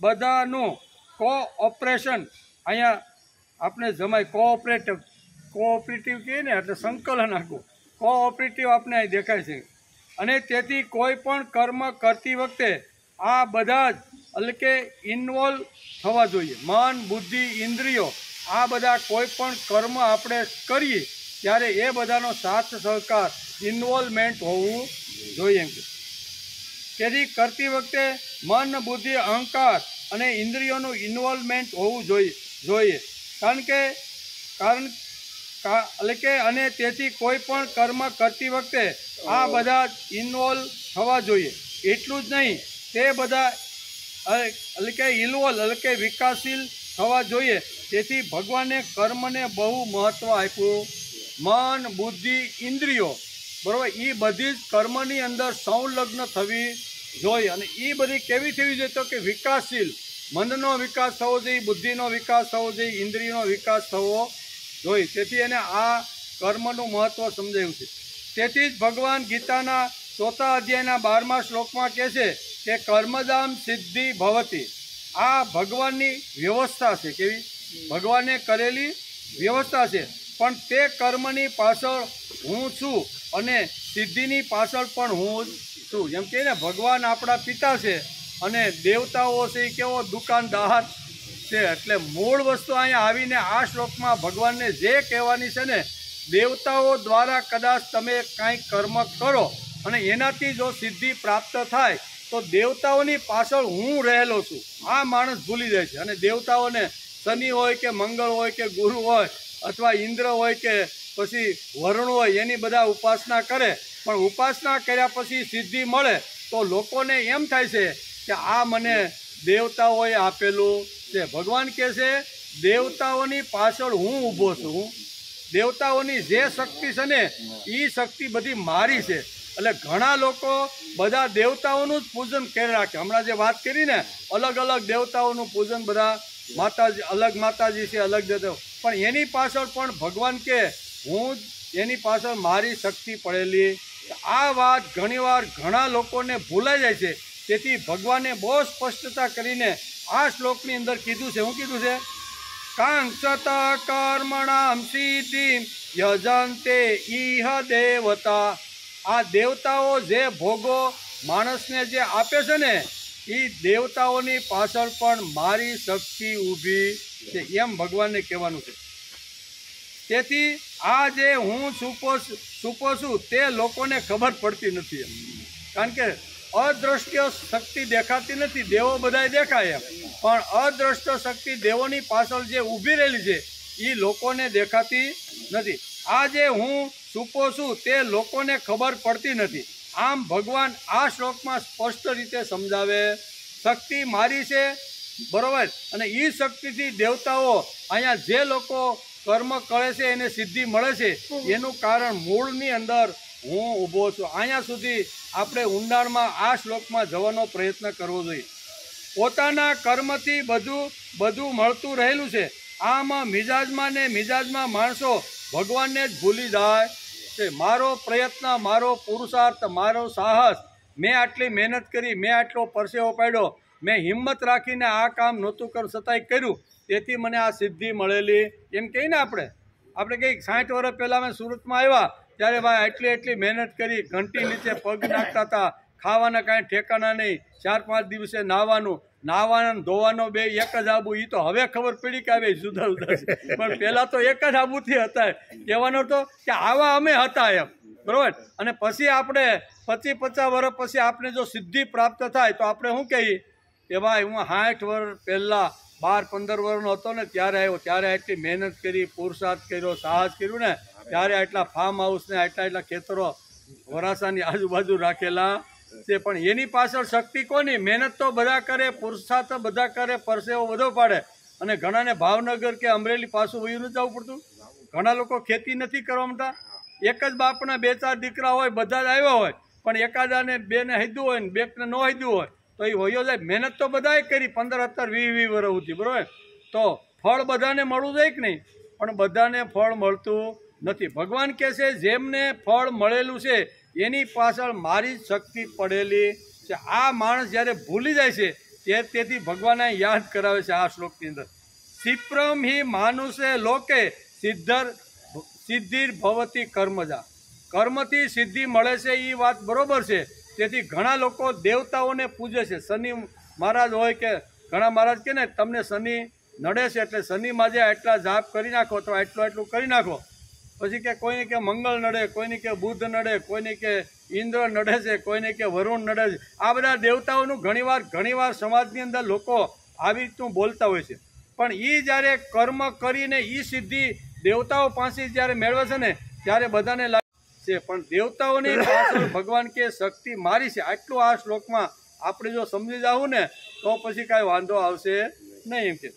બધાનું કોઓપરેશન અહીંયા આપણે જમાય કોઓપરેટિવ કહીએ ને એટલે સંકલન આખું કોઓપરેટિવ આપણે અહીં દેખાય છે. અને તેથી કોઈ પણ કર્મ કરતી વખતે આ બધા જ એટલે કે ઇન્વોલ્વ થવા જોઈએ. મન, બુદ્ધિ, ઇન્દ્રિયો આ બધા કોઈ પણ કર્મ આપણે કરીએ ત્યારે એ બધાનો સાથ સહકાર ઇન્વોલ્વમેન્ટ હોવું જોઈએ. તેથી કરતી વખતે મન, બુદ્ધિ, અહંકાર અને ઇન્દ્રિયોનું ઇન્વોલ્વમેન્ટ હોવું જોઈએ. અને તેથી કોઈ પણ કર્મ કરતી વખતે આ બધા ઇન્વોલ્વ થવા જોઈએ. એટલું જ નહીં, તે બધા વિકાસશીલ થવા જોઈએ. તેથી ભગવાને કર્મને બહુ મહત્વ આપ્યું. મન, બુદ્ધિ, ઇન્દ્રિયો બરાબર એ બધી જ કર્મની અંદર સંલગ્ન થવી જોઈએ. અને એ બધી કેવી થવી જોઈએ તો કે વિકાસશીલ. મનનો વિકાસ થવો જોઈએ, બુદ્ધિનો વિકાસ થવો જોઈએ, ઇન્દ્રિયનો વિકાસ થવો જોઈએ. તેથી એને આ કર્મનું મહત્વ સમજાયું છે. તેથી જ ભગવાન ગીતાના 4 અધ્યાયના 12મા શ્લોકમાં કહે છે કે કર્મજામ સિદ્ધિ ભવતી. આ ભગવાનની વ્યવસ્થા છે. કેવી? ભગવાને કરેલી વ્યવસ્થા છે. પણ તે કર્મની પાછળ હું છું અને સિદ્ધિની પાછળ પણ હું જ છું. એમ કે ને ભગવાન આપણા પિતા છે અને દેવતાઓ છે એ કેવો દુકાનદાર છે. એટલે મૂળ વસ્તુ અહીંયા આવીને આ શ્લોકમાં ભગવાનને જે કહેવાની છે ને, દેવતાઓ દ્વારા કદાચ તમે કાંઈ કર્મ કરો અને એનાથી જો સિદ્ધિ પ્રાપ્ત થાય તો દેવતાઓની પાછળ હું રહેલો છું આ માણસ ભૂલી જાય છે. અને દેવતાઓને શનિ હોય કે મંગળ હોય કે ગુરુ હોય અથવા ઇન્દ્ર હોય કે પછી વરુણ હોય એની બધા ઉપાસના કરે. પણ ઉપાસના કર્યા પછી સિદ્ધિ મળે તો લોકોને એમ થાય છે કે આ મને દેવતાઓએ આપેલું છે. ભગવાન કહે છે દેવતાઓની પાછળ હું ઊભો છું. દેવતાઓની જે શક્તિ છે ને એ શક્તિ બધી મારી છે. એટલે ઘણા લોકો બધા દેવતાઓનું જ પૂજન કરી રાખે. હમણાં જે વાત કરી ને અલગ અલગ દેવતાઓનું પૂજન, બધા માતાજી અલગ માતાજી છે, અલગ દેવતાઓ, પણ એની પાછળ પણ ભગવાન કે હું જ એની પાછળ મારી શક્તિ પડેલી. આ વાત ઘણીવાર ઘણા લોકોને ભૂલાઈ જાય છે. તેથી ભગવાને બહુ સ્પષ્ટતા કરીને આ શ્લોકની અંદર કીધું છે. શું કીધું છે? કાંક્ષત કર્મણામ સિદ્ધિ યજંતે ઇહ દેવતા. આ દેવતાઓ જે ભોગો માણસને જે આપે છે ને એ દેવતાઓની પાછળ પણ મારી શક્તિ ઊભી છે એમ ભગવાનને કહેવાનું છે. તેથી આ જે હું છુપો છું તે લોકોને ખબર પડતી નથી. કારણ કે અદ્રષ્ટ્ય શક્તિ દેખાતી નથી. દેવો બધાય દેખાય એમ, પણ અદ્રષ્ટ શક્તિ દેવોની પાછળ જે ઊભી રહેલી છે એ લોકોને દેખાતી નથી. આ જે હું છુપો છું તે લોકોને ખબર પડતી નથી. આમ ભગવાન આ શ્લોકમાં સ્પષ્ટ રીતે સમજાવે શક્તિ મારી છે બરોબર. અને એ શક્તિથી દેવતાઓ અહીંયા જે લોકો કર્મ કરે છે એને સિદ્ધિ મળે છે એનું કારણ મૂળની અંદર હું ઊભો છું. અહીંયા સુધી આપણે ઊંડાણમાં આ શ્લોકમાં જવાનો પ્રયત્ન કરવો જોઈએ. પોતાના કર્મથી બધું મળતું રહેલું છે. આમાં મિજાજમાં માણસો ભગવાનને જ ભૂલી જાય છે. મારો પ્રયત્ન, મારો પુરુષાર્થ, મારો સાહસ, મેં આટલી મહેનત કરી, મેં આટલો પરસેવો પાડ્યો, મેં હિંમત રાખીને આ કામ નહોતું કર્યું છતાંય કર્યું, તેથી મને આ સિદ્ધિ મળેલી એમ કહીએ ને. આપણે કંઈક 60 વર્ષ પહેલાં અમે સુરતમાં આવ્યા ત્યારે ભાઈ એટલી મહેનત કરી, ઘંટી નીચે પગ નાખતા હતા, ખાવાના કાંઈ ઠેકાણા નહીં, 4-5 દિવસે નાહવાના ધોવાનો બે એક જ આબુ. એ તો હવે ખબર પડી કે આવે જુદા જુદા છે, પણ પહેલાં તો એક જ આબુથી હતા. કહેવાનો તો કે આવા અમે હતા એમ, બરાબર. અને પછી આપણે 25-50 વર્ષ પછી આપણે જો સિદ્ધિ પ્રાપ્ત થાય તો આપણે શું કહીએ કે ભાઈ હું 60 વર્ષ પહેલાં 12-15 વર્ષનો હતો ને ત્યારે આવ્યો, ત્યારે આટલી મહેનત કરી, પુરુષાર્થ કર્યો, સાહસ કર્યું ને, ત્યારે આટલા ફાર્મ હાઉસ ને આટલા ખેતરો વરાસાની આજુબાજુ રાખેલા છે. પણ એની પાછળ શક્તિ કોની? મહેનત તો બધા કરે, પુરુષાર્થ બધા કરે, પરસેવો બધો પાડે. અને ઘણાને ભાવનગર કે અમરેલી પાછું વયું નથી જવું પડતું. ઘણા લોકો ખેતી નથી કરવા માંગતા. એક જ બાપના 2-4 દીકરા હોય, બધા જ આવ્યા હોય, પણ એકાદાને 2ને હૈદું હોય ને 2ને ન હૈદું હોય તો એ વયો જાય. મહેનત તો બધાએ કરી 15-17-20 વર્ષ સુધી, બરાબર. તો ફળ બધાને મળવું જોઈએ કે નહીં? પણ બધાને ફળ મળતું નથી. ભગવાન કહે છે જેમને ફળ મળેલું છે એની પાછળ મારી શક્તિ પડેલી છે. આ માણસ જ્યારે ભૂલી જાય છે તેથી ભગવાને યાદ કરાવે છે આ શ્લોકની અંદર. ક્ષિપ્રમ હિ માનુષે લોકે સિદ્ધિર ભવતી કર્મજા. કર્મથી સિદ્ધિ મળે છે એ વાત બરોબર છે. તેથી ઘણા લોકો દેવતાઓને પૂજે છે. શનિ મહારાજ હોય કે ઘણા મહારાજ કે ને તમને શનિ નડે છે એટલે શનિ માજે આટલા જાપ કરી નાખો તો એટલું કરી નાખો. પછી કે કોઈને કે મંગળ નડે, કોઈને કે બુધ નડે, કોઈને કે ઇન્દ્ર નડે છે, કોઈને કે વરુણ નડે છે. આ બધા દેવતાઓનું ઘણીવાર સમાજની અંદર લોકો આવી રીતનું બોલતા હોય છે. પણ એ જ્યારે કર્મ કરીને એ સિદ્ધિ દેવતાઓ પાસે જ્યારે મેળવે છે ને ત્યારે બધાને લાગે છે પણ દેવતાઓની પાછળ ભગવાન કે શક્તિ મારી છે. આટલું આ શ્લોકમાં આપણે જો સમજી જાવું ને તો પછી કાંઈ વાંધો આવશે નહીં. એમ કે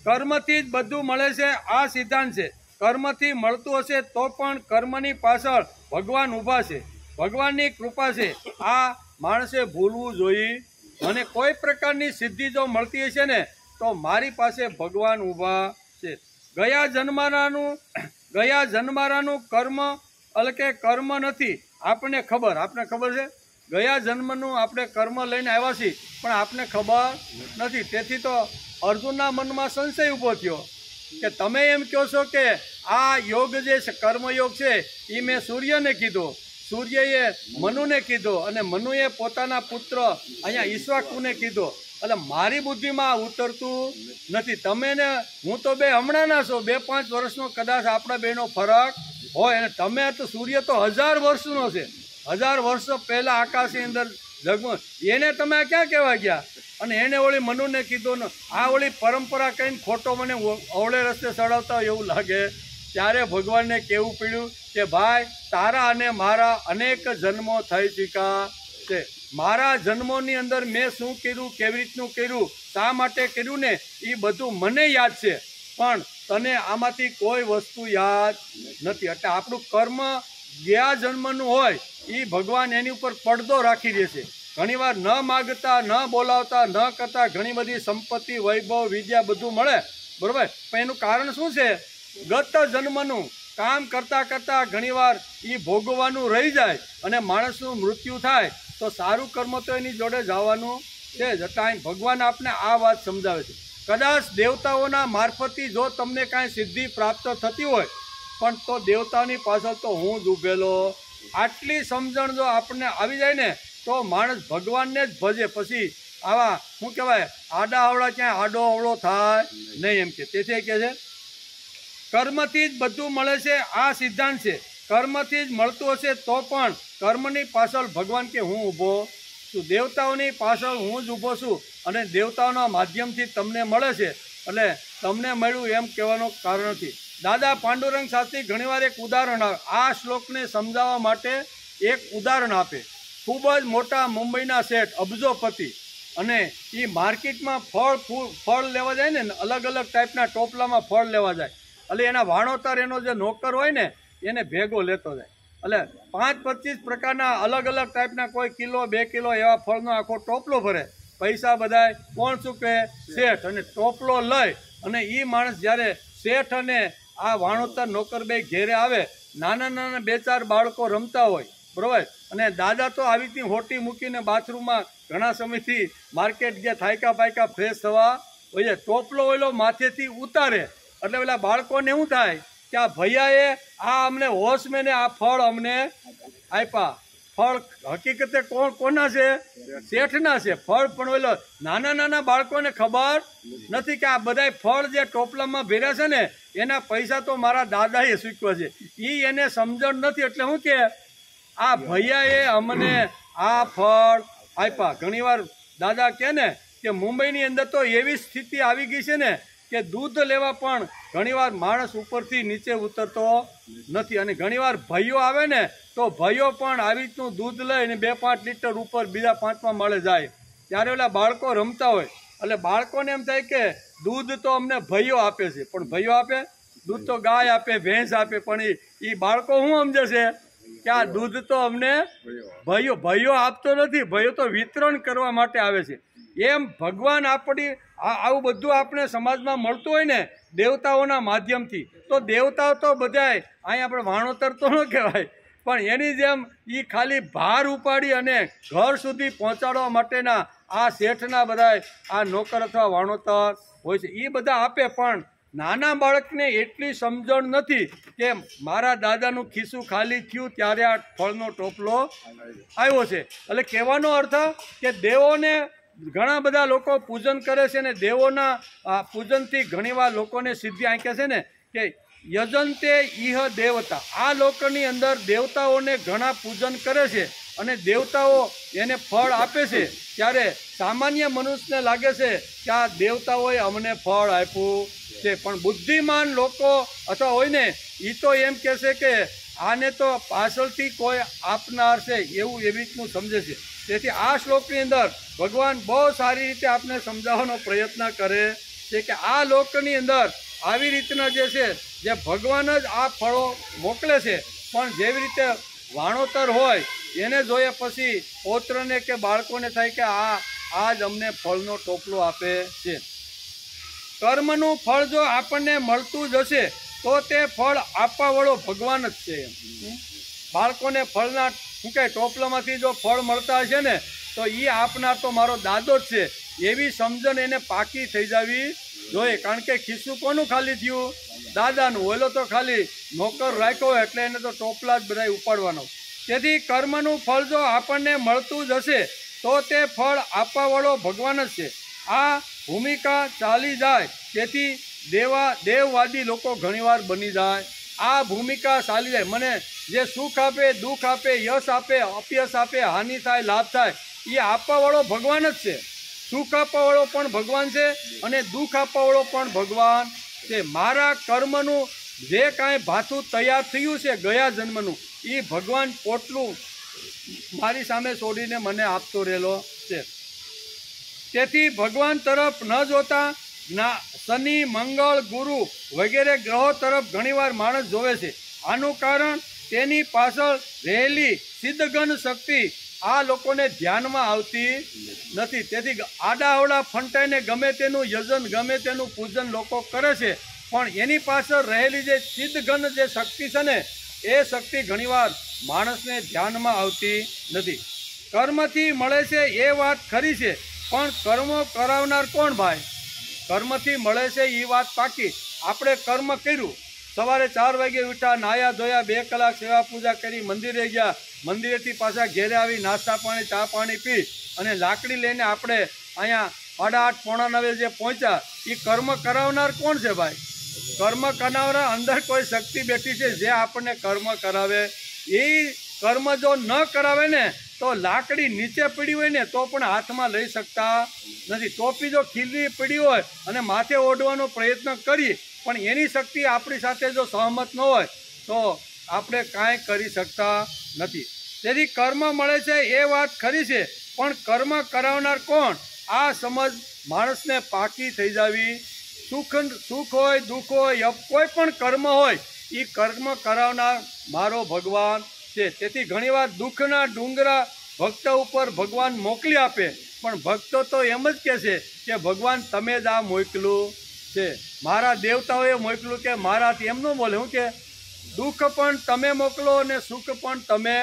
કર્મથી જ બધું મળે છે આ સિદ્ધાંત છે. કર્મથી મળતું હશે તો પણ કર્મની પાછળ ભગવાન ઊભા છે, ભગવાનની કૃપા છે. આ માણસે ભૂલવું જોઈએ. મને કોઈ પ્રકારની સિદ્ધિ જો મળતી હશે ને તો મારી પાસે ભગવાન ઊભા છે. ગયા જન્મારાનું કર્મ એટલે કે કર્મ નથી. આપણને ખબર છે ગયા જન્મનું આપણે કર્મ લઈને આવ્યા છીએ પણ આપણને ખબર નથી. તેથી તો અર્જુનના મનમાં સંશય ઊભો થયો કે તમે એમ કહો છો કે આ યોગ જે છે કર્મયોગ છે એ મેં સૂર્યને કીધો, સૂર્યએ મનુને કીધો અને મનુએ પોતાના પુત્ર અહીંયા ઈશ્વાકુને કીધો. એટલે મારી બુદ્ધિમાં ઉતરતું નથી. તમે ને હું તો બે હમણાંના છો, 2-5 વર્ષનો કદાચ આપણા બેનો ફરક હોય. અને તમે તો સૂર્ય તો 1000 વર્ષનો છે. 1000 વર્ષ પહેલાં આકાશની અંદર જગમગ એને તમે ક્યાં કહેવા ગયા? અને એને ઓળી મનુને કીધું ને આ ઓળી પરંપરા કહીને ખોટો મને અવળે રસ્તે ચડાવતા હોય એવું લાગે. ત્યારે ભગવાનને કહેવું પડ્યું કે ભાઈ તારા અને મારા અનેક જન્મો થઈ ચૂક્યા છે. મારા જન્મોની અંદર મેં શું કર્યું, કેવી રીતનું કર્યું, શા માટે કર્યું ને એ બધું મને યાદ છે, પણ તને આમાંથી કોઈ વસ્તુ યાદ નથી. એટલે આપણું કર્મ ગયા જન્મનું હોય એ ભગવાન એની ઉપર પડદો રાખી દે છે. ઘણીવાર ન માગતા, ન બોલાવતા, ન કરતા ઘણી બધી સંપત્તિ, વૈભવ, વિદ્યા બધું મળે, બરાબર. પણ એનું કારણ શું છે? ગત જન્મનું કામ કરતાં ઘણીવાર એ ભોગવવાનું રહી જાય અને માણસનું મૃત્યુ થાય તો સારું કર્મ તો એની જોડે જવાનું છે જ. એટલે ભગવાન આપને આ વાત સમજાવે છે. કદાચ દેવતાઓના મારફતથી જો તમને કાંઈ સિદ્ધિ પ્રાપ્ત થતી હોય પણ તો દેવતાની પાછળ તો હું જ ઊભેલો. આટલી સમજણ જો આપણને આવી જાય ને તો માણસ ભગવાનને જ ભજે. પછી આવા શું કહેવાય આડા અવળા ક્યાંય આડો અવળો થાય નહીં. એમ કે તેથી કહે છે કર્મથી જ બધું મળે છે આ સિદ્ધાંત છે. કર્મથી જ મળતું હશે તો પણ કર્મની પાછળ ભગવાન કે હું ઊભો છું. દેવતાઓની પાછળ હું જ ઊભો છું અને દેવતાઓના માધ્યમથી તમને મળે છે. એટલે તમને મળ્યું એમ કહેવાનું કારણ નથી. દાદા પાંડુરંગ શાસ્ત્રી ઘણીવાર એક ઉદાહરણ આપે. આ શ્લોકને સમજાવવા માટે એક ઉદાહરણ આપે. ખૂબ જ મોટા મુંબઈના શેઠ અબજોપતિ અને એ માર્કેટમાં ફળ લેવા જાય ને અલગ અલગ ટાઈપના ટોપલામાં ફળ લેવા જાય. એટલે એના વાણોતર એનો જે નોકર હોય ને એને ભેગો લેતો જાય. એટલે 5-25 પ્રકારના અલગ અલગ ટાઈપના કોઈ કિલો 2 કિલો એવા ફળનો આખો ટોપલો ભરે. પૈસા બધાય કોણ ચૂકે? શેઠ. અને ટોપલો લઈ અને એ માણસ જ્યારે શેઠ અને આ વાણોતર નોકરબાઈ ઘેરે આવે, નાના નાના 2-4 બાળકો રમતા હોય, બરોબર, અને દાદા તો આવી રીતે હોટી મૂકીને બાથરૂમમાં ઘણા સમયથી માર્કેટ ગયા, થાયકા પાયકા ફ્રેશ થવા હોય, ટોપલો ઓલો માથેથી ઉતારે એટલે પેલા બાળકોને શું થાય કે આ ભૈયાએ આ અમને હોશમેને આ ફળ અમને આપ્યા. ફળ હકીકતે કોના છે? શેઠના છે ફળ. પણ ઓલો નાના નાના બાળકોને ખબર નથી કે આ બધા ફળ જે ટોપલામાં ભર્યા છે ને એના પૈસા તો મારા દાદાએ ચૂકવ્યા છે. એને સમજણ નથી. એટલે શું કે આ ભૈયાએ અમને આ ફળ આપ્યા. ઘણીવાર દાદા કહે ને કે મુંબઈની અંદર તો એવી સ્થિતિ આવી ગઈ છે ને કે દૂધ લેવા પણ ઘણીવાર માણસ ઉપરથી નીચે ઉતરતો નથી. અને ઘણીવાર ભાઈઓ આવે ને તો ભાઈઓ પણ આવી રીતનું દૂધ લઈને 2-5 લીટર ઉપર બીજા 5મા માળે જાય. ત્યારે ઓલા બાળકો રમતા હોય એટલે બાળકોને એમ થાય કે દૂધ તો અમને ભાઈઓ આપે છે. પણ ભાઈઓ આપે દૂધ તો ગાય આપે, ભેંસ આપે. પણ એ બાળકો શું સમજે છે કે આ દૂધ તો અમને ભાઈઓ આપતો નથી, ભાઈઓ તો વિતરણ કરવા માટે આવે છે. એમ ભગવાન આપણી આવું બધું આપણે સમાજમાં મળતું હોય ને દેવતાઓના માધ્યમથી, તો દેવતાઓ તો બધાય અહીં આપણે વાણોતર તો ન કહેવાય, પણ એની જેમ એ ખાલી ભાર ઉપાડી અને ઘર સુધી પહોંચાડવા માટેના આ શેઠના બધાય આ નોકર અથવા વાણોતર હોય છે. એ બધા આપે. પણ નાના બાળકને એટલી સમજણ નથી કે મારા દાદાનું ખિસ્સું ખાલી થયું ત્યારે આ ફળનો ટોપલો આવ્યો છે. એટલે કહેવાનો અર્થ કે દેવોને ઘણા બધા લોકો પૂજન કરે છે ને દેવોના પૂજનથી ઘણીવાર લોકોને સિદ્ધિ આંકે છે ને કે યજંતે ઇહ દેવતા. આ લોકોની અંદર દેવતાઓને ઘણા પૂજન કરે છે અને દેવતાઓ એને ફળ આપે છે. ત્યારે સામાન્ય મનુષ્યને લાગે છે કે આ દેવતાઓએ અમને ફળ આપ્યું છે. પણ બુદ્ધિમાન લોકો અથવા હોય ને એ તો એમ કહેશે કે આને તો પાછળથી કોઈ આપનાર છે એવું એવી રીતનું સમજે છે. તેથી આ શ્લોકની અંદર ભગવાન બહુ સારી રીતે આપણે સમજાવવાનો પ્રયત્ન કરે છે કે આ લોકની અંદર આવી રીતના જે છે જે ભગવાન જ આ ફળો મોકલે છે. પણ જેવી રીતે વાણોતર હોય એને જોઈએ પછી પૌત્રને કે બાળકોને થાય કે આ જ અમને ફળનો ટોપલો આપે છે. કર્મનું ફળ જો આપણને મળતું જ હશે તો તે ફળ આપવાવાળો ભગવાન જ છે. બાળકોને ફળના શું કહે ટોપલામાંથી જો ફળ મળતા હશે ને તો એ આપનાર તો મારો દાદો જ છે એવી સમજણ એને પાકી થઈ જવી જોઈએ. કારણ કે ખિસ્સું કોનું ખાલી થયું? દાદાનું. ઓલો તો ખાલી નોકર રાખ્યો હોય એટલે એને તો ટોપલા જ બધા ઉપાડવાનો. તેથી કર્મનું ફળ જો આપણને મળતું જ હશે તો તે ફળ આપવાવાળો ભગવાન જ છે. આ ભૂમિકા ચાલી જાય તેથી દેવવાદી લોકો ઘણીવાર બની જાય. આ ભૂમિકા ચાલી જાય. મને જે સુખ આપે, દુઃખ આપે, યશ આપે, અપયશ આપે, હાનિ થાય, લાભ થાય, એ આપવાવાળો ભગવાન જ છે. સુખ આપવાવાળો પણ ભગવાન છે અને દુઃખ આપવાવાળો પણ ભગવાન છે. મારા કર્મનું જે કાંઈ ભાથું તૈયાર થયું છે ગયા જન્મનું એ ભગવાન પોટલું મારી સામે છોડીને મને આપતો રહેલો છે. તેથી ભગવાન તરફ ન જોતા શનિ, મંગળ, ગુરુ વગેરે ગ્રહો તરફ ઘણીવાર માણસ જોવે છે. આનું કારણ તેની પાછળ રહેલી સિદ્ધગન શક્તિ આ લોકોને ધ્યાનમાં આવતી નથી. તેથી આડાઅવડા ફંટાઈને ગમે તેનું યજન, ગમે તેનું પૂજન લોકો કરે છે, પણ એની પાછળ રહેલી જે સિદ્ધગન જે શક્તિ છે ને એ શક્તિ ઘણીવાર માણસને ધ્યાનમાં આવતી નથી. કર્મથી મળે છે એ વાત ખરી છે, પણ કર્મો કરાવનાર કોણ ભાઈ? કર્મથી મળે છે એ વાત પાકી. આપણે કર્મ કર્યું, સવારે 4 વાગે ઉઠ્યા, નાયા ધોયા, 2 કલાક સેવા પૂજા કરી, મંદિરે ગયા, મંદિરેથી પાછા ઘેરે આવી નાસ્તા પાણી, ચા પાણી પી અને લાકડી લઈને આપણે અહીંયા 8:30 પોણા 9 જે પહોંચ્યા. એ કર્મ કરાવનાર કોણ છે ભાઈ? કર્મ કરાવનાર અંદર કોઈ શક્તિ બેઠી છે જે આપણને કર્મ કરાવે. એ કર્મ જો ન કરાવે ને તો લાકડી નીચે પડી હોય ને તો પણ હાથમાં લઈ શકતા નથી. ટોપી જો ખીલી પડી હોય અને માથે ઓઢવાનો પ્રયત્ન કરીએ પણ એની શક્તિ આપણી સાથે જો સહમત ન હોય તો આપણે કાંઈ કરી શકતા નથી. તેથી કર્મ મળે છે એ વાત ખરી છે, પણ કર્મ કરાવનાર કોણ? આ સમજ માણસને પાકી થઈ જવી. સુખ હોય, દુઃખ હોય, કોઈ પણ કર્મ હોય એ કર્મ કરાવનાર મારો ભગવાન છે. તેથી ઘણીવાર દુઃખના ડુંગરા ભક્ત ઉપર ભગવાન મોકલી આપે, પણ ભક્તો તો એમ જ કહે છે કે ભગવાન તમે જ આ મોકલું છે, મારા દેવતાઓએ મોકલું, કે મારાથી એમ ન બોલે. હું કે દુઃખ પણ તમે મોકલો અને સુખ પણ તમે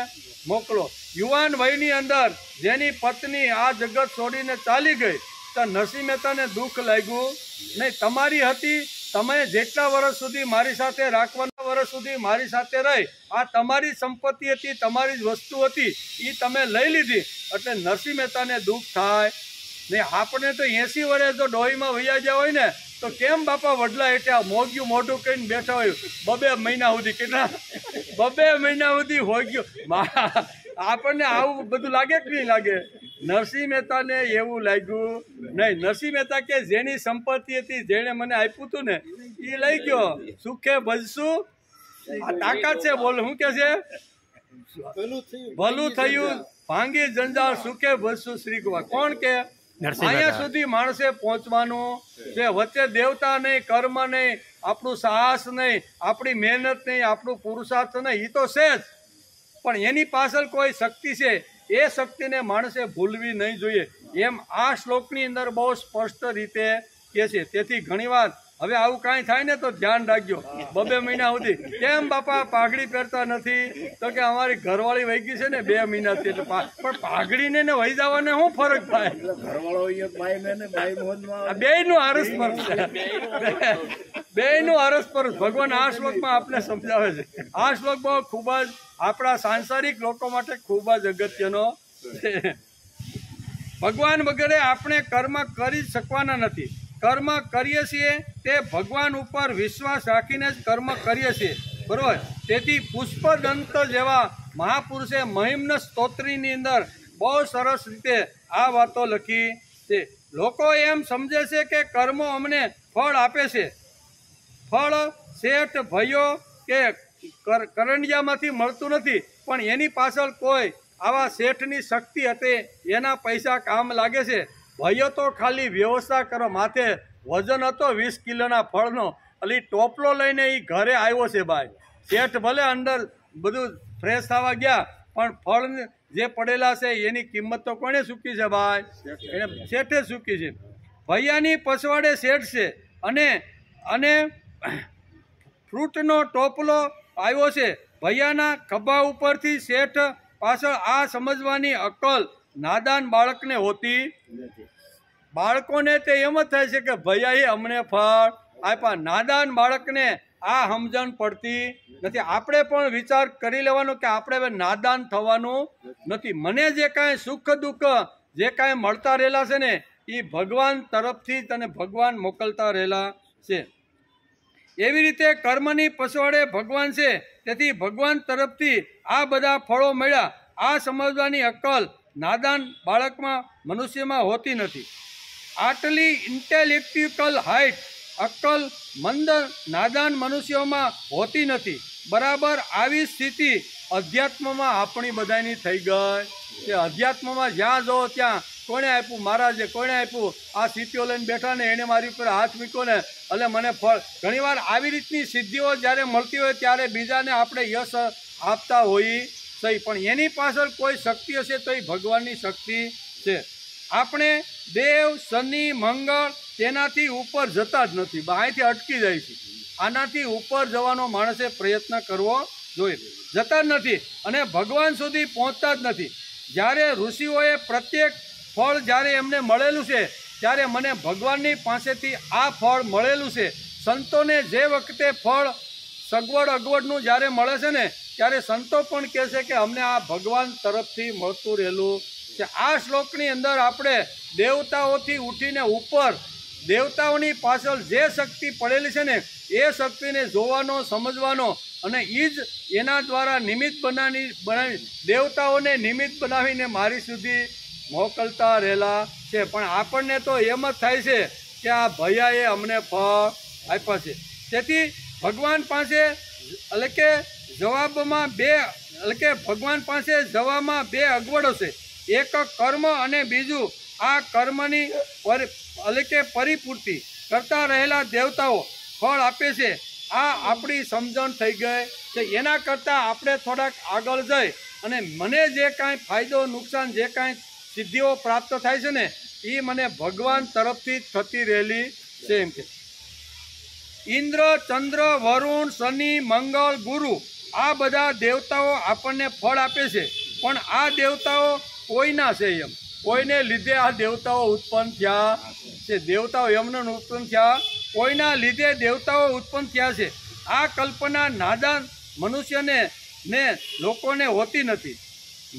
મોકલો. યુવાન વયની અંદર જેની પત્ની આ જગત છોડીને ચાલી ગઈ તો નરસિંહ મહેતાને દુઃખ લાગ્યું નહીં. તમારી હતી, તમે જેટલા વર્ષ સુધી મારી સાથે રાખવાના વર્ષ સુધી મારી સાથે રહી, આ તમારી સંપત્તિ હતી, તમારી જ વસ્તુ હતી, એ તમે લઈ લીધી, એટલે નરસિંહ મહેતાને દુઃખ થાય ને. આપણે તો 80 વર્ષ જો ડોહીમાં વૈયા ગયા હોય ને તો કેમ બાપા વડલા એટલે મોગ્યું મોઢું કહીને બેઠા હોય 2 મહિના સુધી. કેટલા 2 મહિના સુધી હોગ્યું. આપણને આવું બધું લાગે કે નહીં લાગે? નરસિંહ મહેતાને એવું લાગ્યું નહીં. નરસિંહ મહેતા કે જેની સંપત્તિ હતી, જેણે મને આપ્યું હતું ને, એ લઈ ગયો. સુખે ભજશું, આ તાકાત છે. બોલ, શું કે છે? ભલું થયું ભાંગી જંજાળ, સુખે ભજશું શ્રી ગોવા. કોણ કે? અહીંયા સુધી માણસે પહોંચવાનું છે. વચ્ચે દેવતા નહીં, કર્મ નહીં, આપણું સાહસ નહીં, આપણી મહેનત નહીં, આપણું પુરુષાર્થ નહીં, એ તો છે જ, પણ એની પાછળ કોઈ શક્તિ છે. એ શક્તિને માણસે ભૂલવી નહીં જોઈએ, એમ આ શ્લોકની અંદર બહુ સ્પષ્ટ રીતે કહે છે. તેથી ઘણીવાર હવે આવું કાંઈ થાય ને તો ધ્યાન રાખજો. 2 મહિના સુધી કેમ બાપા પાઘડી પહેરતા નથી? તો કે અમારી ઘરવાળી વહી ગઈ છે ને 2 મહિનાથી, એટલે પણ પાઘડીને ને વહી જવાને શું ફરક થાય? બેયનું અરસપર છે, બેયનું અરસપર. ભગવાન આ શ્લોકમાં આપણે સમજાવે છે. આ શ્લોક બહુ ખૂબ જ આપણા સાંસારિક લોકો માટે ખૂબ જ અગત્યનો છે. ભગવાન વગેરે આપણે કર્મ કરી શકવાના નથી. કર્મ કરીએ છીએ તે ભગવાન ઉપર વિશ્વાસ રાખીને જ કર્મ કરીએ છીએ, બરોબર? તેથી પુષ્પદંત જેવા મહાપુરુષે મહિમ્ન સ્તોત્રીની અંદર બહુ સરસ રીતે આ વાતો લખી છે. લોકો એમ સમજે છે કે કર્મો અમને ફળ આપે છે. ફળ શેઠ ભયો કે કરંડિયામાંથી મળતું નથી, પણ એની પાછળ કોઈ આવા શેઠની શક્તિ હતી, એના પૈસા કામ લાગે છે. ભયો તો ખાલી વ્યવસ્થા કરો. માથે વજન હતો 20 કિલોના ફળનો, એટલે ટોપલો લઈને એ ઘરે આવ્યો છે ભાઈ. શેઠ ભલે અંદર બધું ફ્રેશ થવા ગયા, પણ ફળ જે પડેલા છે એની કિંમત તો કોણે ચૂકી છે ભાઈ? એને શેઠે ચૂકી છે. ભૈયાની પછવાડે શેઠ છે અને ફ્રૂટનો ટોપલો આવ્યો છે. ભૈયાના ખભા ઉપરથી શેઠ પાછળ આ સમજવાની અક્કલ નાદાન બાળકને હોતી. બાળકોને તે એમ જ થાય છે કે ભૈયાએ અમને ફળ આપ્યા. નાદાન બાળકને આ સમજણ પડતી નથી. આપણે પણ વિચાર કરી લેવાનો કે આપણે હવે નાદાન થવાનું નથી. મને જે કાંઈ સુખ દુઃખ જે કાંઈ મળતા રહેલા છે ને, એ ભગવાન તરફથી તને ભગવાન મોકલતા રહેલા છે. એવી રીતે કર્મની પછવાડે ભગવાન છે. તેથી ભગવાન તરફથી આ બધા ફળો મળ્યા. આ સમજવાની અક્કલ નાદાન બાળકમાં મનુષ્યમાં હોતી નથી. આટલી ઇન્ટેલેક્ચ્યુઅલ હાઇટ અક્કલ મંદ નાદાન મનુષ્યોમાં હોતી નથી. બરાબર આવી સ્થિતિ અધ્યાત્મમાં આપણી બધાની થઈ ગઈ છે. અધ્યાત્મમાં જ્યાં જો ત્યાં કોણે આપ્યું? મહારાજે. કોણે આપ્યું? આ સ્થિતિઓ લઈને બેઠા ને એને મારી ઉપર હાથ મૂક્યો ને એટલે મને ફળ. ઘણીવાર આવી રીતની સિદ્ધિઓ જ્યારે મળતી હોય ત્યારે બીજાને આપણે યશ આપતા હોઈએ સહી, પણ એની પાછળ કોઈ શક્તિ હશે તો એ ભગવાનની શક્તિ છે. આપણે દેવ, શનિ, મંગળ તેનાથી ઉપર જતા જ નથી, અહીંથી અટકી જાય છે. આનાથી ઉપર જવાનો માણસે પ્રયત્ન કરવો જોઈએ. જતા જ નથી અને ભગવાન સુધી પહોંચતા જ નથી. જ્યારે ઋષિઓએ પ્રત્યેક ફળ જ્યારે એમને મળેલું છે ત્યારે મને ભગવાનની પાસેથી આ ફળ મળેલું છે. સંતોને જે વખતે ફળ સગવડ અગવડનું જ્યારે મળે છે ને ત્યારે સંતો પણ કહે છે કે અમને આ ભગવાન તરફથી મળતું રહેલું છે. આ શ્લોકની અંદર આપણે દેવતાઓથી ઉઠીને ઉપર દેવતાઓની પાછળ જે શક્તિ પડેલી છે ને એ શક્તિને જોવાનો, સમજવાનો અને એ જ એના દ્વારા નિમિત્ત બનાવી દેવતાઓને નિમિત્ત બનાવીને મારી સુધી મોકલતા રહેલા છે. પણ આપણને તો એમ જ થાય છે કે આ ભૈયાએ અમને ફળ આપ્યા છે. તેથી ભગવાન પાસે એટલે કે જવાબમાં ભગવાન પાસે જવામાં 2 અગવડો છે. એક કર્મ અને બીજું આ કર્મની પરિપૂર્તિ કરતા રહેલા દેવતાઓ ફળ આપે છે. આ આપણી સમજણ થઈ ગઈ છે. એના કરતાં આપણે થોડાક આગળ જઈ અને મને જે કાંઈ ફાયદો નુકસાન જે કાંઈ સિદ્ધિઓ પ્રાપ્ત થાય છે ને એ મને ભગવાન તરફથી થતી રહેલી છે. એમ કે ઇન્દ્ર, ચંદ્ર, વરુણ, શનિ, મંગળ, ગુરુ આ બધા દેવતાઓ આપણને ફળ આપે છે, પણ આ દેવતાઓ કોઈના છે. એમ કોઈને લીધે આ દેવતાઓ ઉત્પન્ન થયા છે. દેવતાઓ એમને ઉત્પન્ન થયા, કોઈના લીધે દેવતાઓ ઉત્પન્ન થયા છે. આ કલ્પના નાદાન મનુષ્યને ને લોકોને હોતી નથી.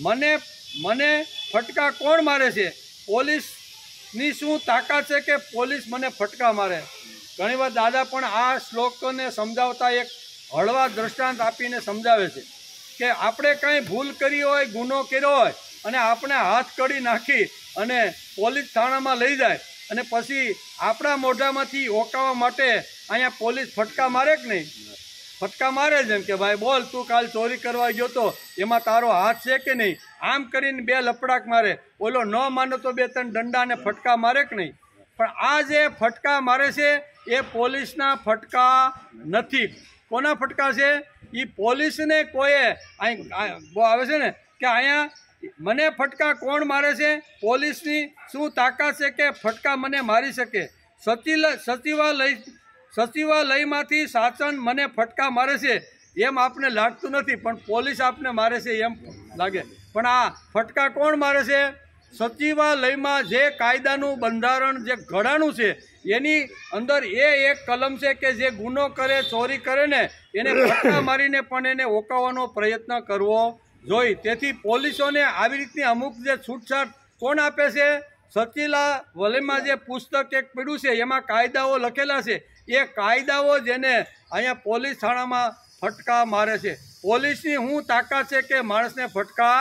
મને ફટકા કોણ મારે છે? પોલીસની શું તાકાત છે કે પોલીસ મને ફટકા મારે? ઘણીવાર દાદા પણ આ શ્લોકને સમજાવતા એક હળવા દ્રષ્ટાંત આપીને સમજાવે છે કે આપણે કંઈ ભૂલ કરી હોય, ગુનો કર્યો હોય અને આપણે હાથ કડી નાખી અને પોલીસ થાણામાં લઈ જાય અને પછી આપણા મોઢામાંથી ઓકાવવા માટે અહીંયા પોલીસ ફટકા મારે કે નહીં? ફટકા મારે. જેમ કે ભાઈ બોલ, તું કાલ ચોરી કરવા ગયો તો એમાં તારો હાથ છે કે નહીં? આમ કરીને 2 લપડાક મારે. ઓલો ન માનો તો 2-3 દંડા અને ફટકા મારે કે નહીં? પણ આ જે ફટકા મારે છે એ પોલીસના ફટકા નથી. કોના ફટકા છે? એ પોલીસને કોઈએ અહીં આવે છે ને કે અહીંયા મને ફટકા કોણ મારે છે? પોલીસની શું તાકાત છે કે ફટકા મને મારી શકે? સચિવાલયમાંથી શાસન મને ફટકા મારે છે એમ આપને લાગતું નથી, પણ પોલીસ આપને મારે છે એમ લાગે. પણ આ ફટકા કોણ મારે છે? સચિવાલયમાં જે કાયદાનું બંધારણ જે ઘડાનું છે એની અંદર એક કલમ છે કે જે ગુનો કરે, ચોરી કરે ને એને ફટકા મારીને પણ એને ઓકાવવાનો પ્રયત્ન કરવો જોઈએ. તેથી પોલીસોને આવી રીતની અમુક જે છૂટછાટ કોણ આપે છે? સચિવાલયમાં જે પુસ્તક એક પીડ્યું છે એમાં કાયદાઓ લખેલા છે. એ કાયદાઓ જેને અહીંયા પોલીસ થાણામાં ફટકા મારે છે. પોલીસની શું તાકાત છે કે માણસને ફટકા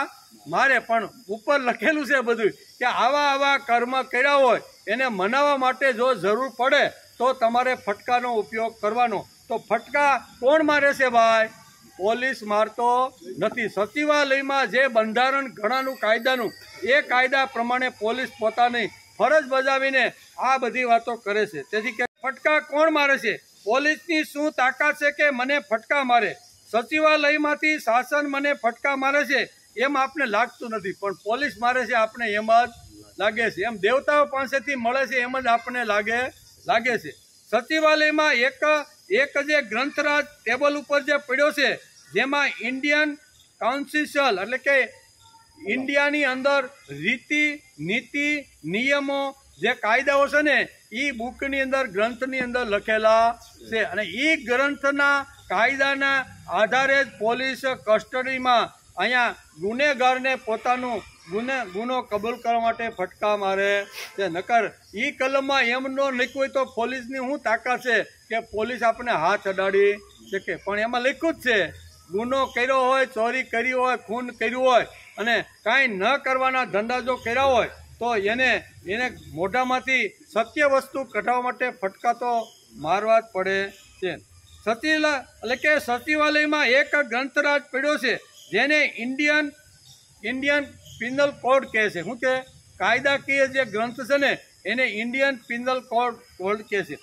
મારે? પણ ઉપર લખેલું છે બધું કે આવા કર્મ કર્યા હોય એને મનાવવા માટે જો જરૂર પડે તો તમારે ફટકાનો ઉપયોગ કરવાનો. તો ફટકા કોણ મારે છે ભાઈ? પોલીસ મારતો નથી. સચિવાલયમાં જે બંધારણ ઘણાનું કાયદાનું એ કાયદા પ્રમાણે પોલીસ પોતાની ફરજ બજાવીને આ બધી વાતો કરે છે. તેથી કે ફટકા કોણ મારે છે? પોલીસની શું તાકાત છે કે મને ફટકા મારે? સચિવાલયમાંથી શાસન મને ફટકા મારે છે એમ આપને લાગતું નથી, પણ પોલીસ મારે છે આપણે એમ જ લાગે છે. એમ દેવતાઓ પાસેથી મળે છે એમ જ આપણને લાગે છે. સચિવાલયમાં એક જે ગ્રંથરાજ ટેબલ ઉપર જે પડ્યો છે જેમાં ઇન્ડિયન કાઉન્સિલ એટલે કે ઇન્ડિયાની અંદર રીતિ નીતિ નિયમો જે કાયદાઓ છે ને એ બુકની અંદર ગ્રંથની અંદર લખેલા છે. અને એ ગ્રંથના કાયદાના આધારે જ પોલીસ કસ્ટડીમાં અહીંયા ગુનેગારને પોતાનું ગુનો કબૂલ કરવા માટે ફટકા મારે છે. નકર એ કલમમાં એમ ન લખ્યું હોય તો પોલીસની શું તાકાત છે કે પોલીસ આપણે હાથ અડાડી શકે? પણ એમાં લખ્યું જ છે ગુનો કર્યો હોય, ચોરી કરી હોય, ખૂન કર્યું હોય અને કાંઈ ન કરવાના ધંધા જો કર્યા હોય તો એને મોઢામાંથી સત્ય વસ્તુ કઢાવવા માટે ફટકા તો મારવા જ પડે છે. એટલે કે સચિવાલયમાં એક ગ્રંથરાજ પડ્યો છે જેને ઇન્ડિયન પિનલ કોડ કહે છે. શું કે કાયદાકીય જે ગ્રંથ છે ને એને ઇન્ડિયન પિનલ કોડ કહે છે.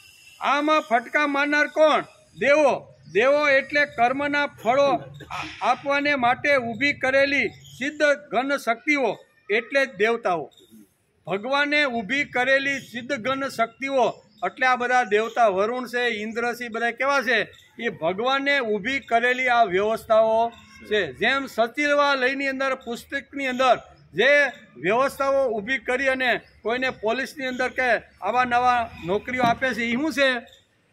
આમાં ફટકા મારનાર કોણ? દેવો એટલે કર્મના ફળો આપવાને માટે ઊભી કરેલી સિદ્ધ ઘન શક્તિઓ એટલે જ દેવતાઓ. ભગવાને ઊભી કરેલી સિદ્ધ ઘન શક્તિઓ એટલે આ બધા દેવતા વરુણ છે, ઇન્દ્ર છે, બધા કેવા છે? એ ભગવાને ઊભી કરેલી આ વ્યવસ્થાઓ છે. જેમ સચિવાલયની અંદર પુસ્તકની અંદર જે વ્યવસ્થાઓ ઊભી કરી અને કોઈને પોલીસની અંદર કે આવા નવા નોકરીઓ આપે છે એ શું છે?